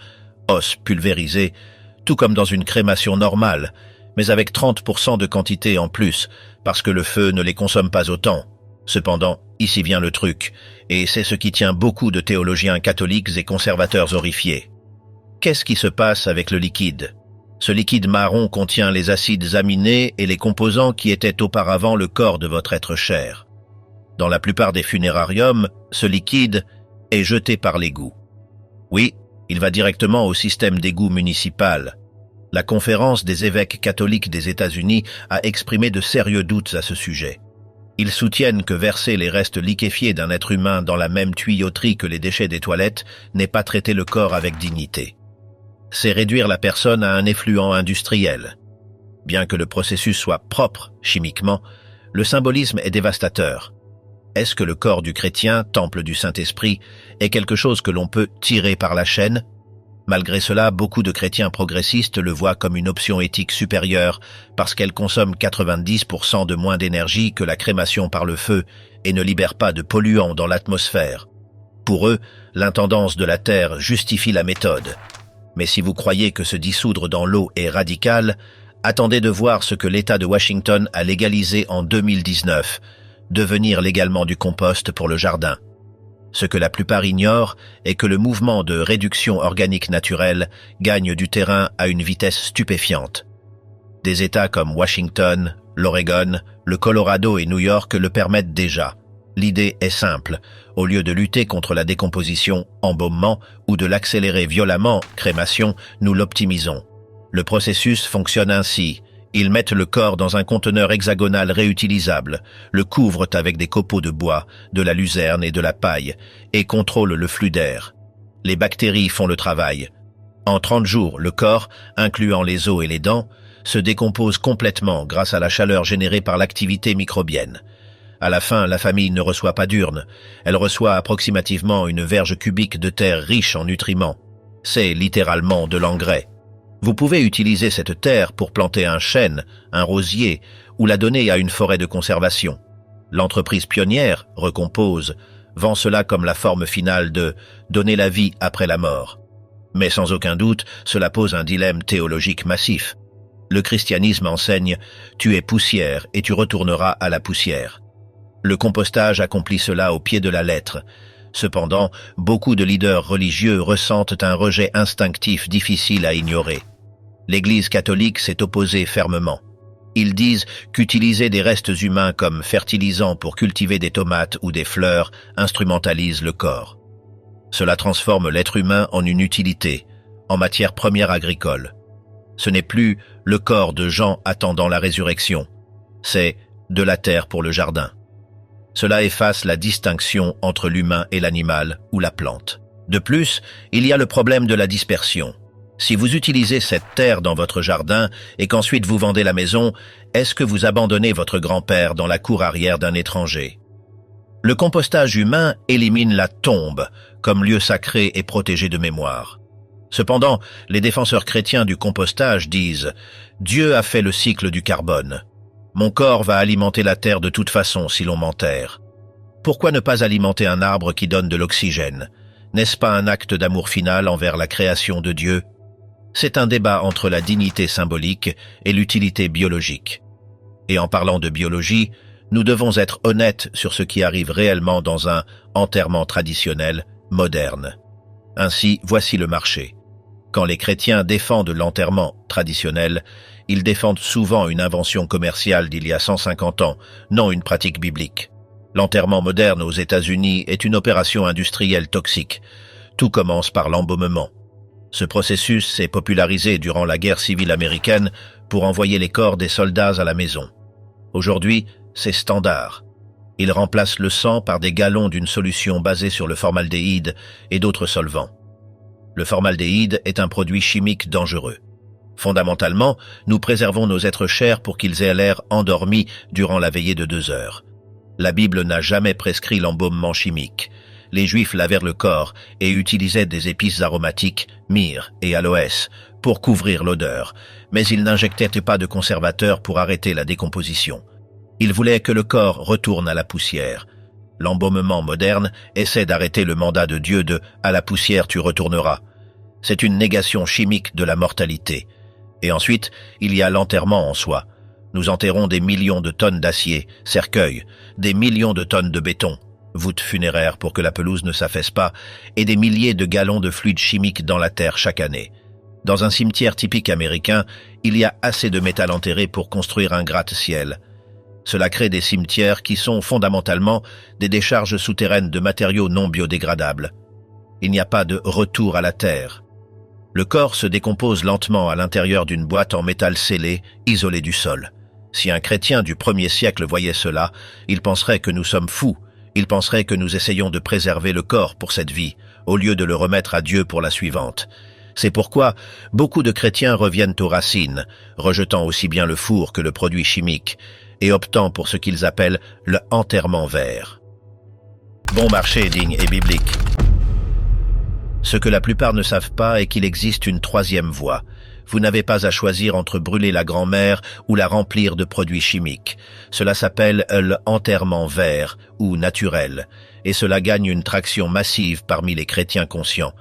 os pulvérisés, tout comme dans une crémation normale, mais avec 30% de quantité en plus, parce que le feu ne les consomme pas autant. Cependant, ici vient le truc, et c'est ce qui tient beaucoup de théologiens catholiques et conservateurs horrifiés. Qu'est-ce qui se passe avec le liquide? Ce liquide marron contient les acides aminés et les composants qui étaient auparavant le corps de votre être cher. Dans la plupart des funérariums, ce liquide est jeté par l'égout. Oui, il va directement au système d'égout municipal. La conférence des évêques catholiques des États-Unis a exprimé de sérieux doutes à ce sujet. Ils soutiennent que verser les restes liquéfiés d'un être humain dans la même tuyauterie que les déchets des toilettes n'est pas traiter le corps avec dignité. C'est réduire la personne à un effluent industriel. Bien que le processus soit propre chimiquement, le symbolisme est dévastateur. Est-ce que le corps du chrétien, temple du Saint-Esprit, est quelque chose que l'on peut tirer par la chaîne? Malgré cela, beaucoup de chrétiens progressistes le voient comme une option éthique supérieure parce qu'elle consomme 90% de moins d'énergie que la crémation par le feu et ne libère pas de polluants dans l'atmosphère. Pour eux, l'intendance de la Terre justifie la méthode. Mais si vous croyez que se dissoudre dans l'eau est radical, attendez de voir ce que l'État de Washington a légalisé en 2019, devenir légalement du compost pour le jardin. Ce que la plupart ignorent est que le mouvement de réduction organique naturelle gagne du terrain à une vitesse stupéfiante. Des États comme Washington, l'Oregon, le Colorado et New York le permettent déjà. L'idée est simple. Au lieu de lutter contre la décomposition, embaumement, ou de l'accélérer violemment, crémation, nous l'optimisons. Le processus fonctionne ainsi. Ils mettent le corps dans un conteneur hexagonal réutilisable, le couvrent avec des copeaux de bois, de la luzerne et de la paille, et contrôlent le flux d'air. Les bactéries font le travail. En 30 jours, le corps, incluant les os et les dents, se décompose complètement grâce à la chaleur générée par l'activité microbienne. À la fin, la famille ne reçoit pas d'urne. Elle reçoit approximativement une verge cubique de terre riche en nutriments. C'est littéralement de l'engrais. Vous pouvez utiliser cette terre pour planter un chêne, un rosier, ou la donner à une forêt de conservation. L'entreprise pionnière, Recompose, vend cela comme la forme finale de « donner la vie après la mort ». Mais sans aucun doute, cela pose un dilemme théologique massif. Le christianisme enseigne « tu es poussière et tu retourneras à la poussière ». Le compostage accomplit cela au pied de la lettre. Cependant, beaucoup de leaders religieux ressentent un rejet instinctif difficile à ignorer. L'Église catholique s'est opposée fermement. Ils disent qu'utiliser des restes humains comme fertilisants pour cultiver des tomates ou des fleurs instrumentalise le corps. Cela transforme l'être humain en une utilité, en matière première agricole. Ce n'est plus le corps de gens attendant la résurrection, c'est de la terre pour le jardin. Cela efface la distinction entre l'humain et l'animal ou la plante. De plus, il y a le problème de la dispersion. Si vous utilisez cette terre dans votre jardin et qu'ensuite vous vendez la maison, est-ce que vous abandonnez votre grand-père dans la cour arrière d'un étranger? Le compostage humain élimine la tombe comme lieu sacré et protégé de mémoire. Cependant, les défenseurs chrétiens du compostage disent « Dieu a fait le cycle du carbone. Mon corps va alimenter la terre de toute façon si l'on m'enterre. Pourquoi ne pas alimenter un arbre qui donne de l'oxygène? N'est-ce pas un acte d'amour final envers la création de Dieu? C'est un débat entre la dignité symbolique et l'utilité biologique. Et en parlant de biologie, nous devons être honnêtes sur ce qui arrive réellement dans un enterrement traditionnel, moderne. Ainsi, voici le marché. Quand les chrétiens défendent l'enterrement traditionnel, ils défendent souvent une invention commerciale d'il y a 150 ans, non une pratique biblique. L'enterrement moderne aux États-Unis est une opération industrielle toxique. Tout commence par l'embaumement. Ce processus s'est popularisé durant la guerre civile américaine pour envoyer les corps des soldats à la maison. Aujourd'hui, c'est standard. Ils remplacent le sang par des gallons d'une solution basée sur le formaldéhyde et d'autres solvants. Le formaldéhyde est un produit chimique dangereux. Fondamentalement, nous préservons nos êtres chers pour qu'ils aient l'air endormis durant la veillée de 2 heures. La Bible n'a jamais prescrit l'embaumement chimique. Les Juifs lavèrent le corps et utilisaient des épices aromatiques, myrrhe et aloès, pour couvrir l'odeur, mais ils n'injectaient pas de conservateurs pour arrêter la décomposition. Ils voulaient que le corps retourne à la poussière. L'embaumement moderne essaie d'arrêter le mandat de Dieu de « à la poussière tu retourneras ». C'est une négation chimique de la mortalité. Et ensuite, il y a l'enterrement en soi. Nous enterrons des millions de tonnes d'acier, cercueils, des millions de tonnes de béton, voûtes funéraires pour que la pelouse ne s'affaisse pas, et des milliers de gallons de fluide chimique dans la terre chaque année. Dans un cimetière typique américain, il y a assez de métal enterré pour construire un gratte-ciel. Cela crée des cimetières qui sont fondamentalement des décharges souterraines de matériaux non biodégradables. Il n'y a pas de retour à la terre. Le corps se décompose lentement à l'intérieur d'une boîte en métal scellé, isolée du sol. Si un chrétien du 1er siècle voyait cela, il penserait que nous sommes fous. Il penserait que nous essayons de préserver le corps pour cette vie, au lieu de le remettre à Dieu pour la suivante. C'est pourquoi beaucoup de chrétiens reviennent aux racines, rejetant aussi bien le four que le produit chimique, et optant pour ce qu'ils appellent le enterrement vert. Bon marché digne et biblique. Ce que la plupart ne savent pas est qu'il existe une 3e voie. Vous n'avez pas à choisir entre brûler la grand-mère ou la remplir de produits chimiques. Cela s'appelle l'enterrement vert ou naturel, et cela gagne une traction massive parmi les chrétiens conscients.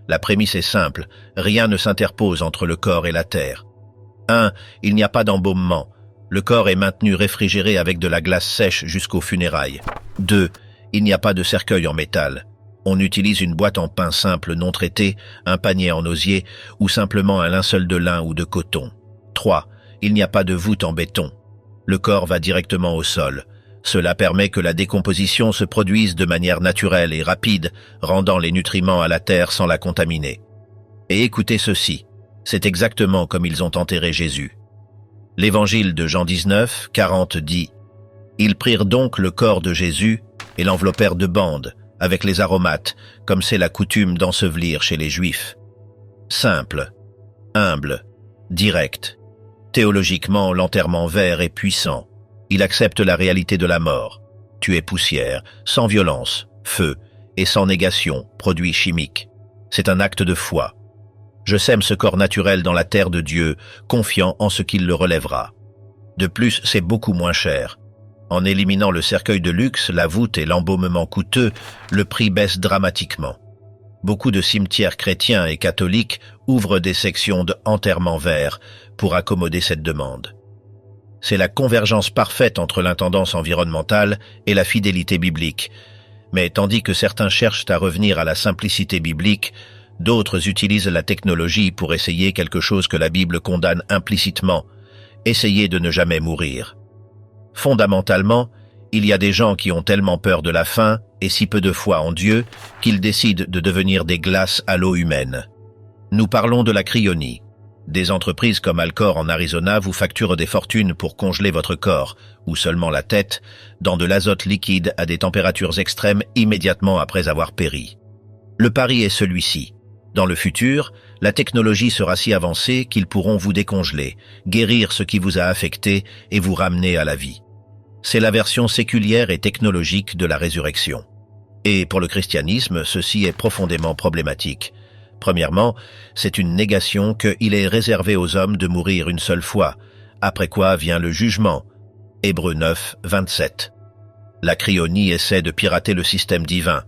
La prémisse est simple, rien ne s'interpose entre le corps et la terre. 1. Il n'y a pas d'embaumement. Le corps est maintenu réfrigéré avec de la glace sèche jusqu'aux funérailles. 2. Il n'y a pas de cercueil en métal. On utilise une boîte en pain simple non traité, un panier en osier ou simplement un linceul de lin ou de coton. 3. Il n'y a pas de voûte en béton. Le corps va directement au sol. Cela permet que la décomposition se produise de manière naturelle et rapide, rendant les nutriments à la terre sans la contaminer. Et écoutez ceci, c'est exactement comme ils ont enterré Jésus. L'évangile de Jean 19, 40 dit « Ils prirent donc le corps de Jésus et l'enveloppèrent de bandes, avec les aromates, comme c'est la coutume d'ensevelir chez les Juifs. » Simple, humble, direct. Théologiquement, l'enterrement vert est puissant. Il accepte la réalité de la mort. Tu es poussière, sans violence, feu, et sans négation, produit chimique. C'est un acte de foi. Je sème ce corps naturel dans la terre de Dieu, confiant en ce qu'il le relèvera. De plus, c'est beaucoup moins cher. En éliminant le cercueil de luxe, la voûte et l'embaumement coûteux, le prix baisse dramatiquement. Beaucoup de cimetières chrétiens et catholiques ouvrent des sections de enterrement vert pour accommoder cette demande. C'est la convergence parfaite entre l'intendance environnementale et la fidélité biblique. Mais tandis que certains cherchent à revenir à la simplicité biblique, d'autres utilisent la technologie pour essayer quelque chose que la Bible condamne implicitement, essayer de ne jamais mourir. Fondamentalement, il y a des gens qui ont tellement peur de la faim et si peu de foi en Dieu qu'ils décident de devenir des glaces à l'eau humaine. Nous parlons de la cryonie. Des entreprises comme Alcor en Arizona vous facturent des fortunes pour congeler votre corps, ou seulement la tête, dans de l'azote liquide à des températures extrêmes immédiatement après avoir péri. Le pari est celui-ci. Dans le futur, la technologie sera si avancée qu'ils pourront vous décongeler, guérir ce qui vous a affecté et vous ramener à la vie. C'est la version séculière et technologique de la résurrection. Et pour le christianisme, ceci est profondément problématique. Premièrement, c'est une négation qu'il est réservé aux hommes de mourir une seule fois, après quoi vient le jugement. Hébreux 9, 27. La cryonie essaie de pirater le système divin.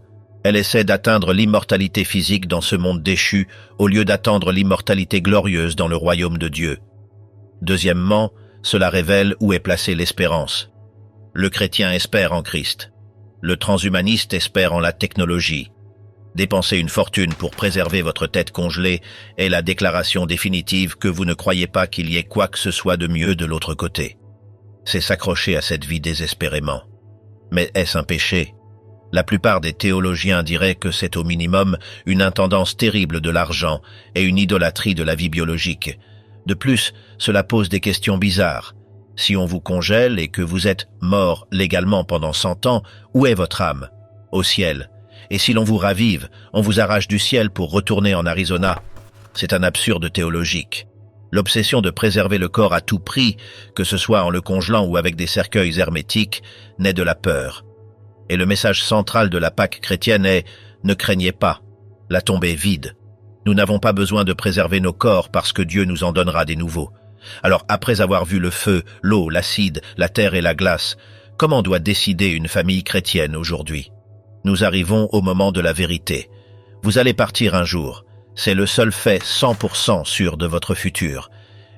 Elle essaie d'atteindre l'immortalité physique dans ce monde déchu au lieu d'attendre l'immortalité glorieuse dans le royaume de Dieu. Deuxièmement, cela révèle où est placée l'espérance. Le chrétien espère en Christ. Le transhumaniste espère en la technologie. Dépenser une fortune pour préserver votre tête congelée est la déclaration définitive que vous ne croyez pas qu'il y ait quoi que ce soit de mieux de l'autre côté. C'est s'accrocher à cette vie désespérément. Mais est-ce un péché ? La plupart des théologiens diraient que c'est au minimum une intendance terrible de l'argent et une idolâtrie de la vie biologique. De plus, cela pose des questions bizarres. Si on vous congèle et que vous êtes mort légalement pendant 100 ans, où est votre âme? Au ciel. Et si l'on vous ravive, on vous arrache du ciel pour retourner en Arizona. C'est un absurde théologique. L'obsession de préserver le corps à tout prix, que ce soit en le congelant ou avec des cercueils hermétiques, naît de la peur. Et le message central de la Pâque chrétienne est « Ne craignez pas, la tombe est vide. Nous n'avons pas besoin de préserver nos corps parce que Dieu nous en donnera des nouveaux. » Alors après avoir vu le feu, l'eau, l'acide, la terre et la glace, comment doit décider une famille chrétienne aujourd'hui? Nous arrivons au moment de la vérité. Vous allez partir un jour. C'est le seul fait 100% sûr de votre futur.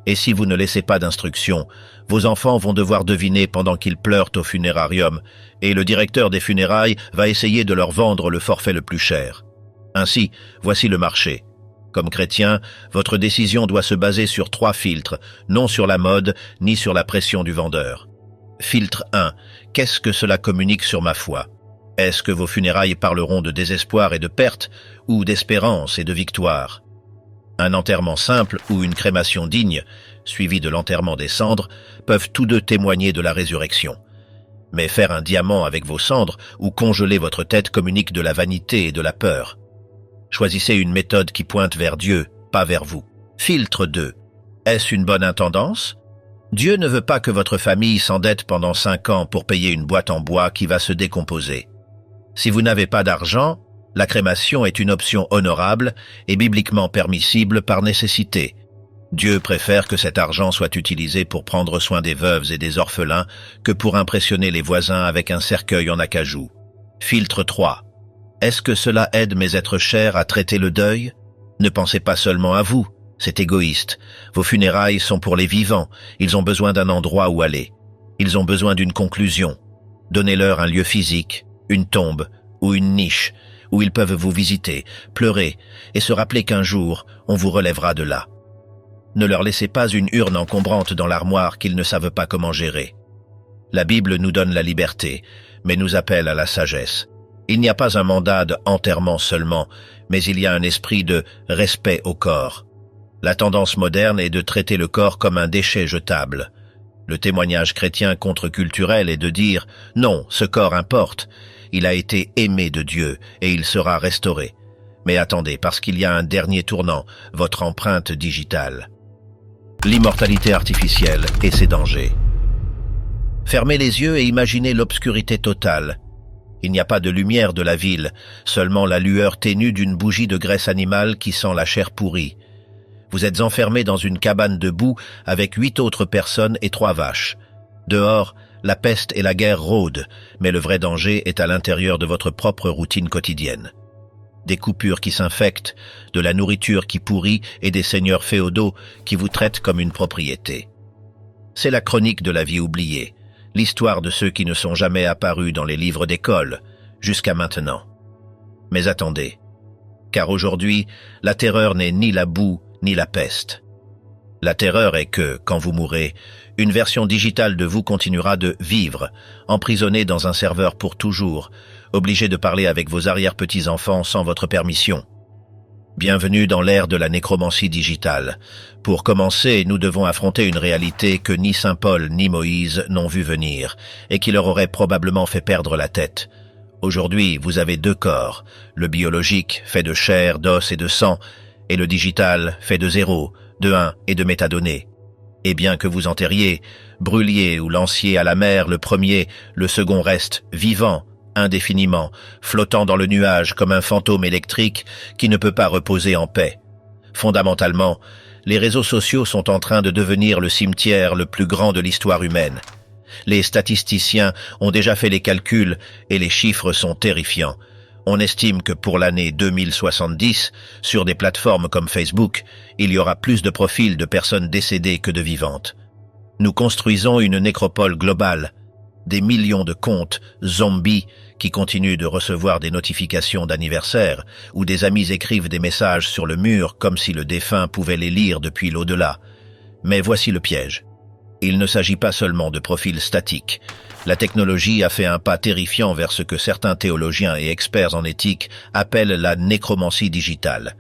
Et si vous ne laissez pas d'instructions, vos enfants vont devoir deviner pendant qu'ils pleurent au funérarium, et le directeur des funérailles va essayer de leur vendre le forfait le plus cher. Ainsi, voici le marché. Comme chrétien, votre décision doit se baser sur 3 filtres, non sur la mode, ni sur la pression du vendeur. Filtre 1. Qu'est-ce que cela communique sur ma foi? Est-ce que vos funérailles parleront de désespoir et de perte, ou d'espérance et de victoire? Un enterrement simple ou une crémation digne, suivi de l'enterrement des cendres, peuvent tous deux témoigner de la résurrection. Mais faire un diamant avec vos cendres ou congeler votre tête communique de la vanité et de la peur. Choisissez une méthode qui pointe vers Dieu, pas vers vous. Filtre 2. Est-ce une bonne intendance? Dieu ne veut pas que votre famille s'endette pendant 5 ans pour payer une boîte en bois qui va se décomposer. Si vous n'avez pas d'argent, la crémation est une option honorable et bibliquement permissible par nécessité. Dieu préfère que cet argent soit utilisé pour prendre soin des veuves et des orphelins que pour impressionner les voisins avec un cercueil en acajou. Filtre 3. Est-ce que cela aide mes êtres chers à traiter le deuil? Ne pensez pas seulement à vous, c'est égoïste. Vos funérailles sont pour les vivants, ils ont besoin d'un endroit où aller. Ils ont besoin d'une conclusion. Donnez-leur un lieu physique, une tombe ou une niche où ils peuvent vous visiter, pleurer et se rappeler qu'un jour, on vous relèvera de là. Ne leur laissez pas une urne encombrante dans l'armoire qu'ils ne savent pas comment gérer. La Bible nous donne la liberté, mais nous appelle à la sagesse. Il n'y a pas un mandat d'enterrement seulement, mais il y a un esprit de respect au corps. La tendance moderne est de traiter le corps comme un déchet jetable. Le témoignage chrétien contre-culturel est de dire « Non, ce corps importe. Il a été aimé de Dieu et il sera restauré. » Mais attendez, parce qu'il y a un dernier tournant, votre empreinte digitale. L'immortalité artificielle et ses dangers. Fermez les yeux et imaginez l'obscurité totale. Il n'y a pas de lumière de la ville, seulement la lueur ténue d'une bougie de graisse animale qui sent la chair pourrie. Vous êtes enfermé dans une cabane de boue avec 8 autres personnes et 3 vaches. Dehors, la peste et la guerre rôdent, mais le vrai danger est à l'intérieur de votre propre routine quotidienne. Des coupures qui s'infectent, de la nourriture qui pourrit et des seigneurs féodaux qui vous traitent comme une propriété. C'est la chronique de la vie oubliée, l'histoire de ceux qui ne sont jamais apparus dans les livres d'école, jusqu'à maintenant. Mais attendez, car aujourd'hui, la terreur n'est ni la boue ni la peste. La terreur est que, quand vous mourrez, une version digitale de vous continuera de vivre, emprisonnée dans un serveur pour toujours, obligé de parler avec vos arrière-petits-enfants sans votre permission. Bienvenue dans l'ère de la nécromancie digitale. Pour commencer, nous devons affronter une réalité que ni Saint Paul ni Moïse n'ont vu venir, et qui leur aurait probablement fait perdre la tête. Aujourd'hui, vous avez 2 corps, le biologique, fait de chair, d'os et de sang, et le digital, fait de 0, de 1 et de métadonnées. Et bien que vous enterriez, brûliez ou lanciez à la mer le premier, le second reste vivant, indéfiniment, flottant dans le nuage comme un fantôme électrique qui ne peut pas reposer en paix. Fondamentalement, les réseaux sociaux sont en train de devenir le cimetière le plus grand de l'histoire humaine. Les statisticiens ont déjà fait les calculs et les chiffres sont terrifiants. On estime que pour l'année 2070, sur des plateformes comme Facebook, il y aura plus de profils de personnes décédées que de vivantes. Nous construisons une nécropole globale, des millions de comptes zombies qui continuent de recevoir des notifications d'anniversaire où des amis écrivent des messages sur le mur comme si le défunt pouvait les lire depuis l'au-delà. Mais voici le piège. Il ne s'agit pas seulement de profils statiques. La technologie a fait un pas terrifiant vers ce que certains théologiens et experts en éthique appellent la nécromancie digitale.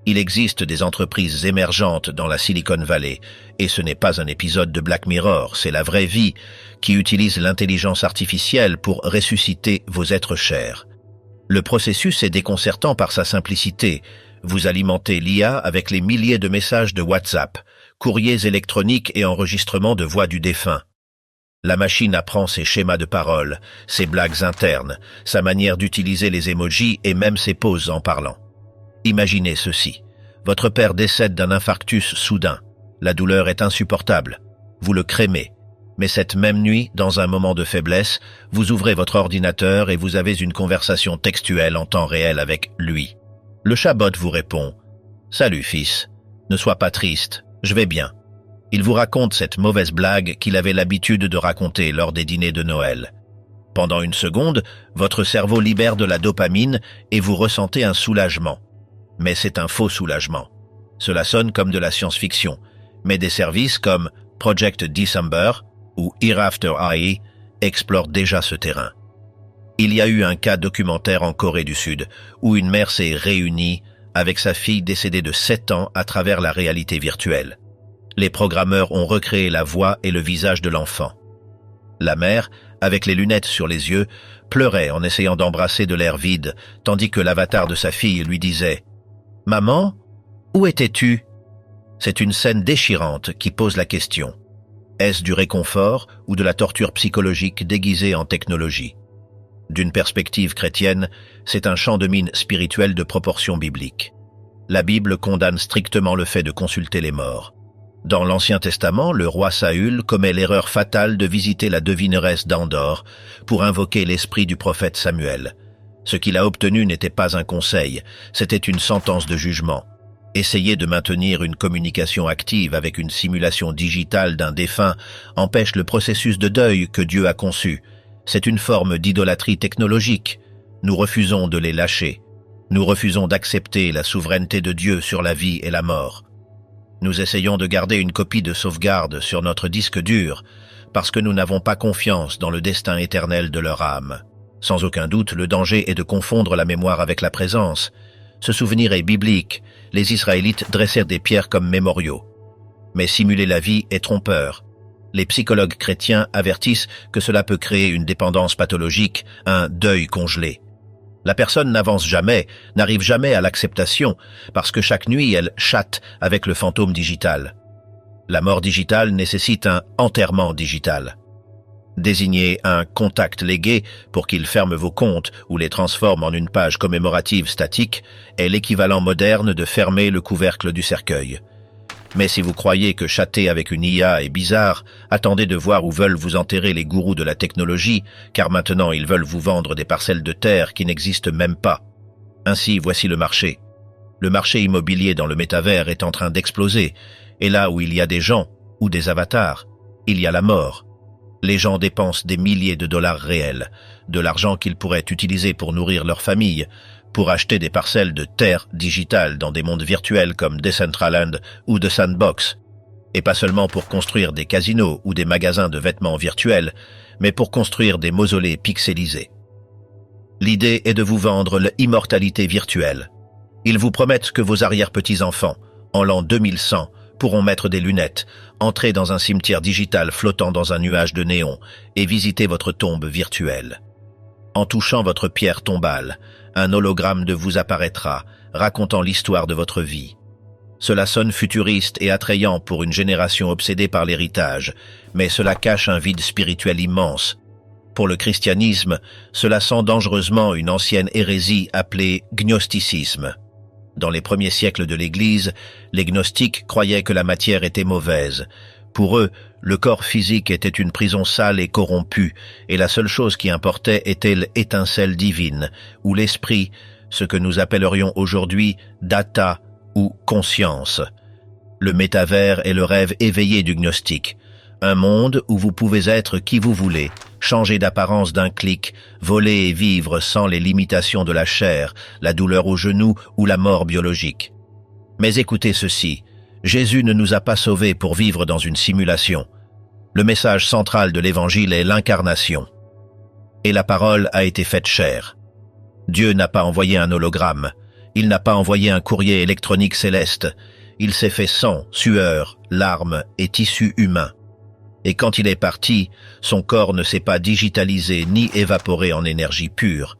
Il existe des entreprises émergentes dans la Silicon Valley, et ce n'est pas un épisode de Black Mirror, c'est la vraie vie, qui utilise l'intelligence artificielle pour ressusciter vos êtres chers. Le processus est déconcertant par sa simplicité. Vous alimentez l'IA avec les milliers de messages de WhatsApp, courriers électroniques et enregistrements de voix du défunt. La machine apprend ses schémas de parole, ses blagues internes, sa manière d'utiliser les emojis et même ses pauses en parlant. Imaginez ceci. Votre père décède d'un infarctus soudain. La douleur est insupportable. Vous le crémez. Mais cette même nuit, dans un moment de faiblesse, vous ouvrez votre ordinateur et vous avez une conversation textuelle en temps réel avec lui. Le chatbot vous répond « Salut fils, ne sois pas triste, je vais bien ». Il vous raconte cette mauvaise blague qu'il avait l'habitude de raconter lors des dîners de Noël. Pendant une seconde, votre cerveau libère de la dopamine et vous ressentez un soulagement. Mais c'est un faux soulagement. Cela sonne comme de la science-fiction, mais des services comme Project December ou Hereafter AI explorent déjà ce terrain. Il y a eu un cas documentaire en Corée du Sud où une mère s'est réunie avec sa fille décédée de 7 ans à travers la réalité virtuelle. Les programmeurs ont recréé la voix et le visage de l'enfant. La mère, avec les lunettes sur les yeux, pleurait en essayant d'embrasser de l'air vide, tandis que l'avatar de sa fille lui disait « Maman, où étais-tu » C'est une scène déchirante qui pose la question. Est-ce du réconfort ou de la torture psychologique déguisée en technologie? D'une perspective chrétienne, c'est un champ de mine spirituel de proportions bibliques. La Bible condamne strictement le fait de consulter les morts. Dans l'Ancien Testament, le roi Saül commet l'erreur fatale de visiter la devineresse d'Endor pour invoquer l'esprit du prophète Samuel. Ce qu'il a obtenu n'était pas un conseil, c'était une sentence de jugement. Essayer de maintenir une communication active avec une simulation digitale d'un défunt empêche le processus de deuil que Dieu a conçu. C'est une forme d'idolâtrie technologique. Nous refusons de les lâcher. Nous refusons d'accepter la souveraineté de Dieu sur la vie et la mort. Nous essayons de garder une copie de sauvegarde sur notre disque dur parce que nous n'avons pas confiance dans le destin éternel de leur âme. Sans aucun doute, le danger est de confondre la mémoire avec la présence. Ce souvenir est biblique. Les Israélites dressèrent des pierres comme mémoriaux. Mais simuler la vie est trompeur. Les psychologues chrétiens avertissent que cela peut créer une dépendance pathologique, un deuil congelé. La personne n'avance jamais, n'arrive jamais à l'acceptation, parce que chaque nuit elle chatte avec le fantôme digital. La mort digitale nécessite un enterrement digital. Désignez un contact légué pour qu'il ferme vos comptes ou les transforme en une page commémorative statique est l'équivalent moderne de fermer le couvercle du cercueil. Mais si vous croyez que chatter avec une IA est bizarre, attendez de voir où veulent vous enterrer les gourous de la technologie, car maintenant ils veulent vous vendre des parcelles de terre qui n'existent même pas. Ainsi, voici le marché. Le marché immobilier dans le métavers est en train d'exploser, et là où il y a des gens, ou des avatars, il y a la mort. Les gens dépensent des milliers de dollars réels, de l'argent qu'ils pourraient utiliser pour nourrir leur famille, pour acheter des parcelles de terre digitales dans des mondes virtuels comme Decentraland ou The Sandbox, et pas seulement pour construire des casinos ou des magasins de vêtements virtuels, mais pour construire des mausolées pixelisés. L'idée est de vous vendre l'immortalité virtuelle. Ils vous promettent que vos arrière-petits-enfants, en l'an 2100, pourront mettre des lunettes, entrer dans un cimetière digital flottant dans un nuage de néon et visiter votre tombe virtuelle. En touchant votre pierre tombale, un hologramme de vous apparaîtra, racontant l'histoire de votre vie. Cela sonne futuriste et attrayant pour une génération obsédée par l'héritage, mais cela cache un vide spirituel immense. Pour le christianisme, cela sent dangereusement une ancienne hérésie appelée gnosticisme. Dans les premiers siècles de l'Église, les gnostiques croyaient que la matière était mauvaise. Pour eux, le corps physique était une prison sale et corrompue, et la seule chose qui importait était l'étincelle divine, ou l'esprit, ce que nous appellerions aujourd'hui data ou conscience. Le métavers est le rêve éveillé du gnostique, un monde où vous pouvez être qui vous voulez, changer d'apparence d'un clic, voler et vivre sans les limitations de la chair, la douleur au genou ou la mort biologique. Mais écoutez ceci, Jésus ne nous a pas sauvés pour vivre dans une simulation. Le message central de l'Évangile est l'incarnation. Et la parole a été faite chair. Dieu n'a pas envoyé un hologramme, Il n'a pas envoyé un courrier électronique céleste. Il s'est fait sang, sueur, larmes et tissus humains. Et quand il est parti, son corps ne s'est pas digitalisé ni évaporé en énergie pure.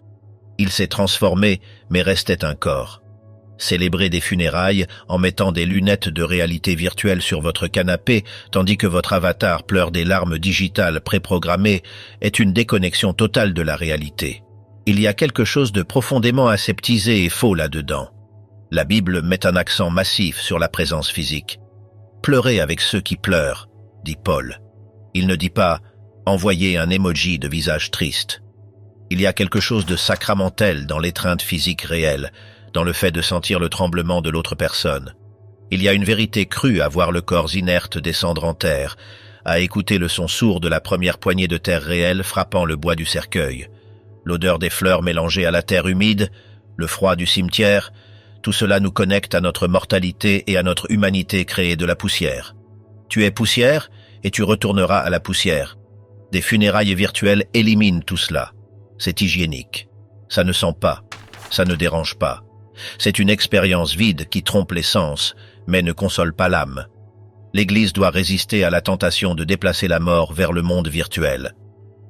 Il s'est transformé, mais restait un corps. Célébrer des funérailles en mettant des lunettes de réalité virtuelle sur votre canapé, tandis que votre avatar pleure des larmes digitales préprogrammées, est une déconnexion totale de la réalité. Il y a quelque chose de profondément aseptisé et faux là-dedans. La Bible met un accent massif sur la présence physique. « Pleurez avec ceux qui pleurent », dit Paul. Il ne dit pas « envoyez un emoji de visage triste ». Il y a quelque chose de sacramentel dans l'étreinte physique réelle, dans le fait de sentir le tremblement de l'autre personne. Il y a une vérité crue à voir le corps inerte descendre en terre, à écouter le son sourd de la première poignée de terre réelle frappant le bois du cercueil. L'odeur des fleurs mélangées à la terre humide, le froid du cimetière, tout cela nous connecte à notre mortalité et à notre humanité créée de la poussière. Tu es poussière et tu retourneras à la poussière. Des funérailles virtuelles éliminent tout cela. C'est hygiénique. Ça ne sent pas. Ça ne dérange pas. C'est une expérience vide qui trompe les sens, mais ne console pas l'âme. L'Église doit résister à la tentation de déplacer la mort vers le monde virtuel.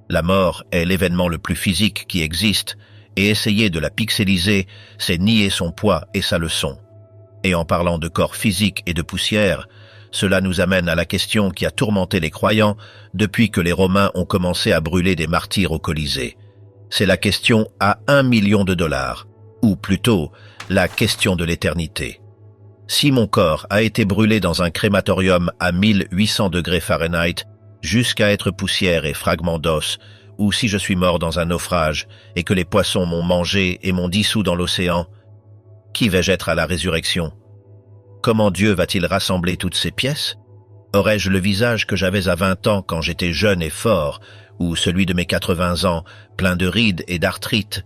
La mort est l'événement le plus physique qui existe, et essayer de la pixeliser, c'est nier son poids et sa leçon. Et en parlant de corps physique et de poussière, cela nous amène à la question qui a tourmenté les croyants depuis que les Romains ont commencé à brûler des martyrs au Colisée. C'est la question à $1 million, ou plutôt, la question de l'éternité. Si mon corps a été brûlé dans un crématorium à 1800 degrés Fahrenheit, jusqu'à être poussière et fragments d'os, ou si je suis mort dans un naufrage et que les poissons m'ont mangé et m'ont dissous dans l'océan, qui vais-je être à la résurrection? Comment Dieu va-t-il rassembler toutes ces pièces? Aurais-je le visage que j'avais à 20 ans quand j'étais jeune et fort, ou celui de mes 80 ans, plein de rides et d'arthrite?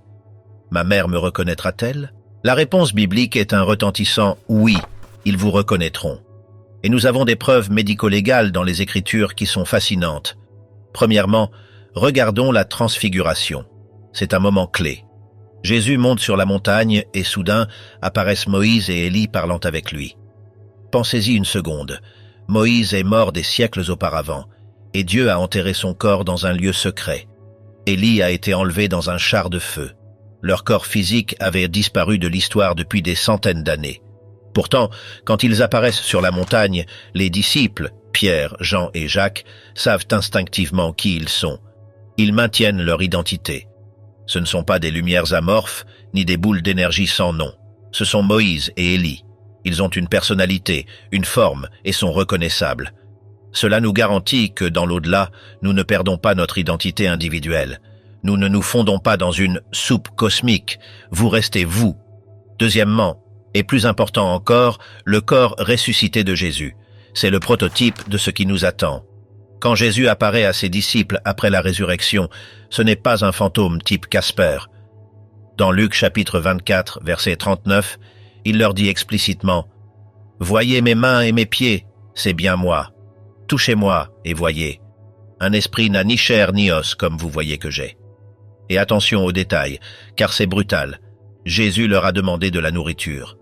Ma mère me reconnaîtra-t-elle? La réponse biblique est un retentissant « oui », ils vous reconnaîtront. Et nous avons des preuves médico-légales dans les Écritures qui sont fascinantes. Premièrement, regardons la transfiguration. C'est un moment clé. Jésus monte sur la montagne et soudain apparaissent Moïse et Élie parlant avec lui. Pensez-y une seconde. Moïse est mort des siècles auparavant et Dieu a enterré son corps dans un lieu secret. Élie a été enlevé dans un char de feu. Leur corps physique avait disparu de l'histoire depuis des centaines d'années. Pourtant, quand ils apparaissent sur la montagne, les disciples, Pierre, Jean et Jacques, savent instinctivement qui ils sont. Ils maintiennent leur identité. Ce ne sont pas des lumières amorphes, ni des boules d'énergie sans nom. Ce sont Moïse et Élie. Ils ont une personnalité, une forme et sont reconnaissables. Cela nous garantit que dans l'au-delà, nous ne perdons pas notre identité individuelle. Nous ne nous fondons pas dans une soupe cosmique. Vous restez vous. Deuxièmement, et plus important encore, le corps ressuscité de Jésus. C'est le prototype de ce qui nous attend. Quand Jésus apparaît à ses disciples après la résurrection, ce n'est pas un fantôme type Casper. Dans Luc chapitre 24, verset 39, il leur dit explicitement « Voyez mes mains et mes pieds, c'est bien moi. Touchez-moi et voyez. Un esprit n'a ni chair ni os comme vous voyez que j'ai. » Et attention aux détails, car c'est brutal. Jésus leur a demandé de la nourriture.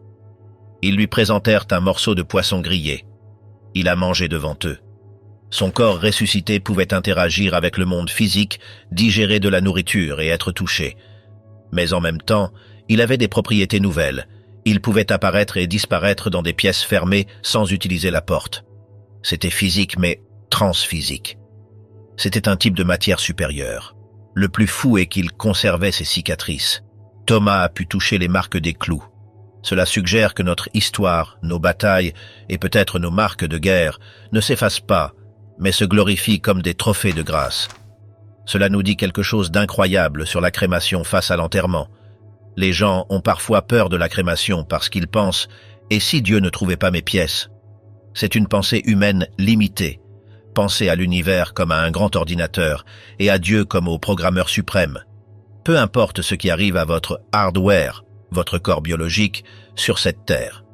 Ils lui présentèrent un morceau de poisson grillé. Il a mangé devant eux. Son corps ressuscité pouvait interagir avec le monde physique, digérer de la nourriture et être touché. Mais en même temps, il avait des propriétés nouvelles. Il pouvait apparaître et disparaître dans des pièces fermées sans utiliser la porte. C'était physique mais transphysique. C'était un type de matière supérieure. Le plus fou est qu'il conservait ses cicatrices. Thomas a pu toucher les marques des clous. Cela suggère que notre histoire, nos batailles et peut-être nos marques de guerre ne s'effacent pas, mais se glorifient comme des trophées de grâce. Cela nous dit quelque chose d'incroyable sur la crémation face à l'enterrement. Les gens ont parfois peur de la crémation parce qu'ils pensent « et si Dieu ne trouvait pas mes pièces ?» C'est une pensée humaine limitée. Pensez à l'univers comme à un grand ordinateur et à Dieu comme au programmeur suprême. Peu importe ce qui arrive à votre hardware, votre corps biologique, sur cette terre.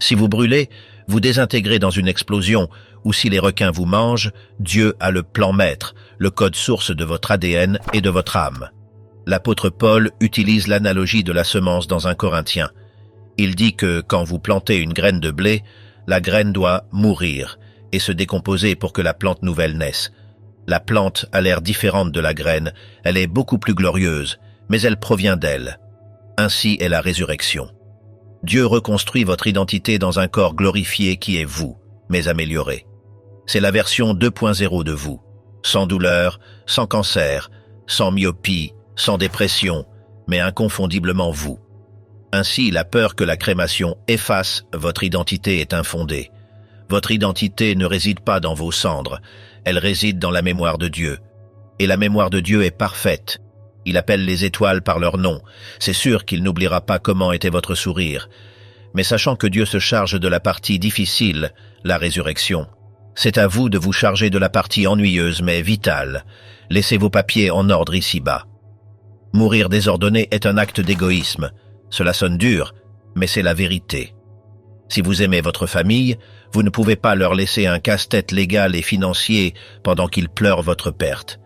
Si vous brûlez, vous désintégrez dans une explosion, ou si les requins vous mangent, Dieu a le plan maître, le code source de votre ADN et de votre âme. L'apôtre Paul utilise l'analogie de la semence dans 1 Corinthiens. Il dit que quand vous plantez une graine de blé, la graine doit mourir et se décomposer pour que la plante nouvelle naisse. La plante a l'air différente de la graine, elle est beaucoup plus glorieuse, mais elle provient d'elle. Ainsi est la résurrection. Dieu reconstruit votre identité dans un corps glorifié qui est vous, mais amélioré. C'est la version 2.0 de vous, sans douleur, sans cancer, sans myopie, sans dépression, mais inconfondiblement vous. Ainsi, la peur que la crémation efface votre identité est infondée. Votre identité ne réside pas dans vos cendres, elle réside dans la mémoire de Dieu. Et la mémoire de Dieu est parfaite. Il appelle les étoiles par leur nom. C'est sûr qu'il n'oubliera pas comment était votre sourire. Mais sachant que Dieu se charge de la partie difficile, la résurrection, c'est à vous de vous charger de la partie ennuyeuse mais vitale. Laissez vos papiers en ordre ici-bas. Mourir désordonné est un acte d'égoïsme. Cela sonne dur, mais c'est la vérité. Si vous aimez votre famille, vous ne pouvez pas leur laisser un casse-tête légal et financier pendant qu'ils pleurent votre perte.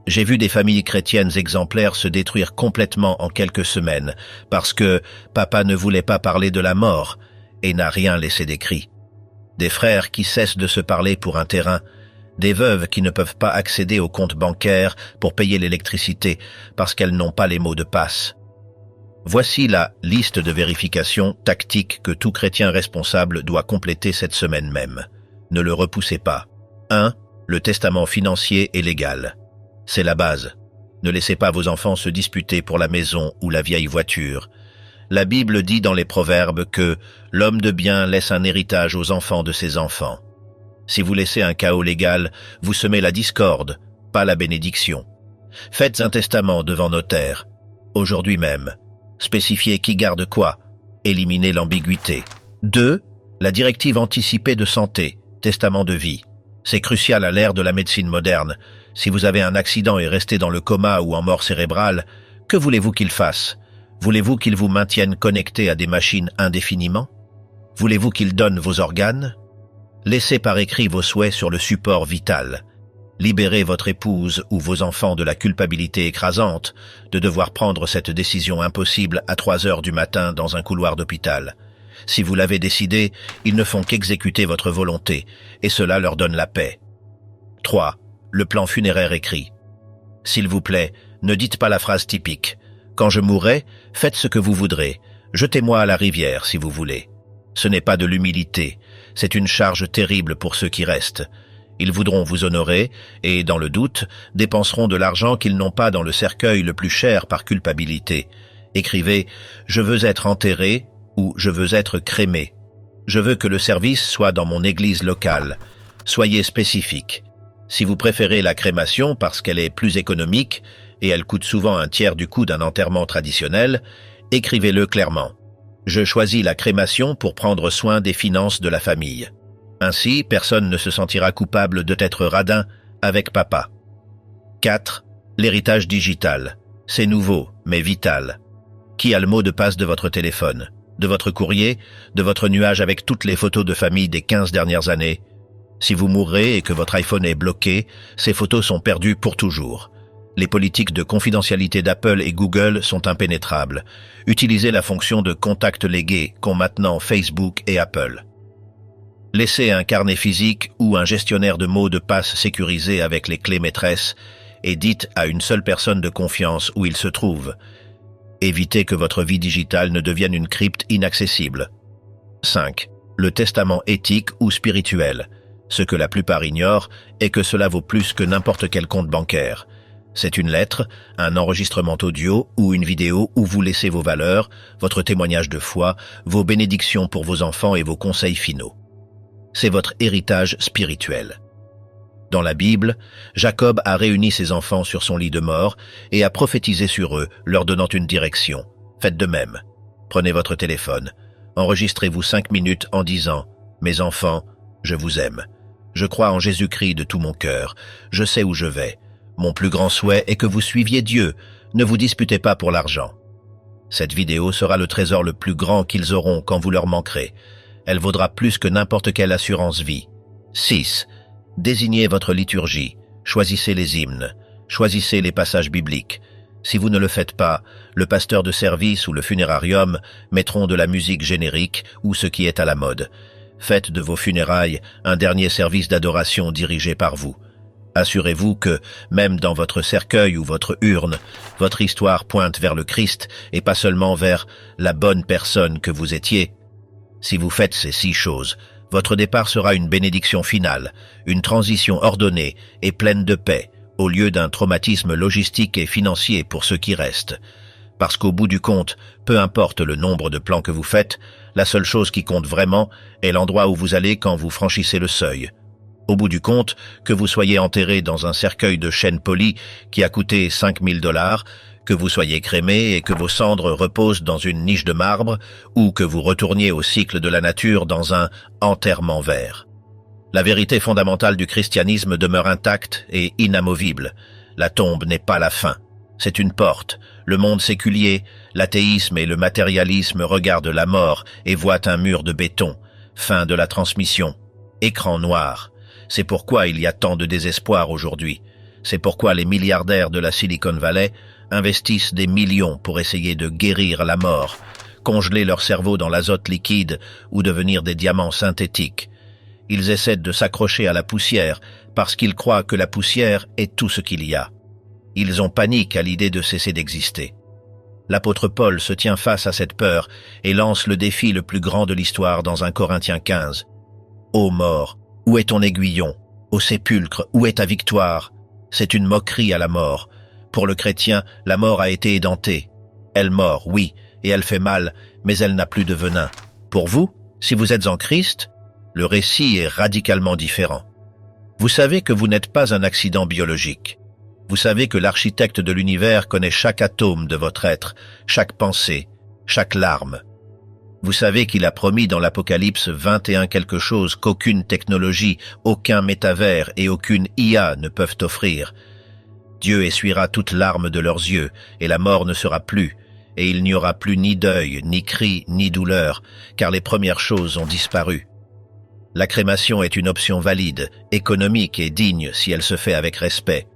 J'ai vu des familles chrétiennes exemplaires se détruire complètement en quelques semaines parce que papa ne voulait pas parler de la mort et n'a rien laissé d'écrit. Des frères qui cessent de se parler pour un terrain, des veuves qui ne peuvent pas accéder au compte bancaire pour payer l'électricité parce qu'elles n'ont pas les mots de passe. Voici la liste de vérifications tactiques que tout chrétien responsable doit compléter cette semaine même. Ne le repoussez pas. 1. Le testament financier et légal. C'est la base. Ne laissez pas vos enfants se disputer pour la maison ou la vieille voiture. La Bible dit dans les Proverbes que l'homme de bien laisse un héritage aux enfants de ses enfants. Si vous laissez un chaos légal, vous semez la discorde, pas la bénédiction. Faites un testament devant notaire, aujourd'hui même. Spécifiez qui garde quoi. Éliminez l'ambiguïté. 2. La directive anticipée de santé, testament de vie. C'est crucial à l'ère de la médecine moderne. Si vous avez un accident et restez dans le coma ou en mort cérébrale, que voulez-vous qu'il fasse? Voulez-vous qu'il vous maintienne connecté à des machines indéfiniment? Voulez-vous qu'il donne vos organes? Laissez par écrit vos souhaits sur le support vital. Libérez votre épouse ou vos enfants de la culpabilité écrasante de devoir prendre cette décision impossible à 3 heures du matin dans un couloir d'hôpital. Si vous l'avez décidé, ils ne font qu'exécuter votre volonté, et cela leur donne la paix. 3. Le plan funéraire écrit. S'il vous plaît, ne dites pas la phrase typique. Quand je mourrai, faites ce que vous voudrez. Jetez-moi à la rivière si vous voulez. Ce n'est pas de l'humilité, c'est une charge terrible pour ceux qui restent. Ils voudront vous honorer et, dans le doute, dépenseront de l'argent qu'ils n'ont pas dans le cercueil le plus cher par culpabilité. Écrivez « Je veux être enterré » ou « Je veux être crémé ». Je veux que le service soit dans mon église locale. Soyez spécifique. Si vous préférez la crémation parce qu'elle est plus économique et elle coûte souvent un tiers du coût d'un enterrement traditionnel, écrivez-le clairement. Je choisis la crémation pour prendre soin des finances de la famille. Ainsi, personne ne se sentira coupable d'être radin avec papa. 4. L'héritage digital. C'est nouveau, mais vital. Qui a le mot de passe de votre téléphone, de votre courrier, de votre nuage avec toutes les photos de famille des 15 dernières années? Si vous mourrez et que votre iPhone est bloqué, ces photos sont perdues pour toujours. Les politiques de confidentialité d'Apple et Google sont impénétrables. Utilisez la fonction de contact légué qu'ont maintenant Facebook et Apple. Laissez un carnet physique ou un gestionnaire de mots de passe sécurisé avec les clés maîtresses et dites à une seule personne de confiance où il se trouve. Évitez que votre vie digitale ne devienne une crypte inaccessible. 5. Le testament éthique ou spirituel. Ce que la plupart ignorent est que cela vaut plus que n'importe quel compte bancaire. C'est une lettre, un enregistrement audio ou une vidéo où vous laissez vos valeurs, votre témoignage de foi, vos bénédictions pour vos enfants et vos conseils finaux. C'est votre héritage spirituel. Dans la Bible, Jacob a réuni ses enfants sur son lit de mort et a prophétisé sur eux, leur donnant une direction. Faites de même. Prenez votre téléphone. Enregistrez-vous 5 minutes en disant « Mes enfants, je vous aime. Je crois en Jésus-Christ de tout mon cœur. Je sais où je vais. Mon plus grand souhait est que vous suiviez Dieu. Ne vous disputez pas pour l'argent. » Cette vidéo sera le trésor le plus grand qu'ils auront quand vous leur manquerez. Elle vaudra plus que n'importe quelle assurance vie. 6. Désignez votre liturgie. Choisissez les hymnes. Choisissez les passages bibliques. Si vous ne le faites pas, le pasteur de service ou le funérarium mettront de la musique générique ou ce qui est à la mode. Faites de vos funérailles un dernier service d'adoration dirigé par vous. Assurez-vous que, même dans votre cercueil ou votre urne, votre histoire pointe vers le Christ et pas seulement vers la bonne personne que vous étiez. Si vous faites ces 6 choses, votre départ sera une bénédiction finale, une transition ordonnée et pleine de paix, au lieu d'un traumatisme logistique et financier pour ceux qui restent. Parce qu'au bout du compte, peu importe le nombre de plans que vous faites, la seule chose qui compte vraiment est l'endroit où vous allez quand vous franchissez le seuil. Au bout du compte, que vous soyez enterré dans un cercueil de chêne poli qui a coûté 5 000 $, que vous soyez crémé et que vos cendres reposent dans une niche de marbre, ou que vous retourniez au cycle de la nature dans un enterrement vert. La vérité fondamentale du christianisme demeure intacte et inamovible. La tombe n'est pas la fin. C'est une porte. Le monde séculier, l'athéisme et le matérialisme regardent la mort et voient un mur de béton. Fin de la transmission. Écran noir. C'est pourquoi il y a tant de désespoir aujourd'hui. C'est pourquoi les milliardaires de la Silicon Valley investissent des millions pour essayer de guérir la mort, congeler leur cerveau dans l'azote liquide ou devenir des diamants synthétiques. Ils essaient de s'accrocher à la poussière parce qu'ils croient que la poussière est tout ce qu'il y a. Ils ont panique à l'idée de cesser d'exister. L'apôtre Paul se tient face à cette peur et lance le défi le plus grand de l'histoire dans 1 Corinthiens 15. « Ô mort, où est ton aiguillon? Ô sépulcre, où est ta victoire? » C'est une moquerie à la mort. Pour le chrétien, la mort a été édentée. Elle mord, oui, et elle fait mal, mais elle n'a plus de venin. Pour vous, si vous êtes en Christ, le récit est radicalement différent. Vous savez que vous n'êtes pas un accident biologique. Vous savez que l'architecte de l'univers connaît chaque atome de votre être, chaque pensée, chaque larme. Vous savez qu'il a promis dans l'Apocalypse 21 quelque chose qu'aucune technologie, aucun métavers et aucune IA ne peuvent offrir. Dieu essuiera toute larme de leurs yeux, et la mort ne sera plus, et il n'y aura plus ni deuil, ni cri, ni douleur, car les premières choses ont disparu. La crémation est une option valide, économique et digne si elle se fait avec respect.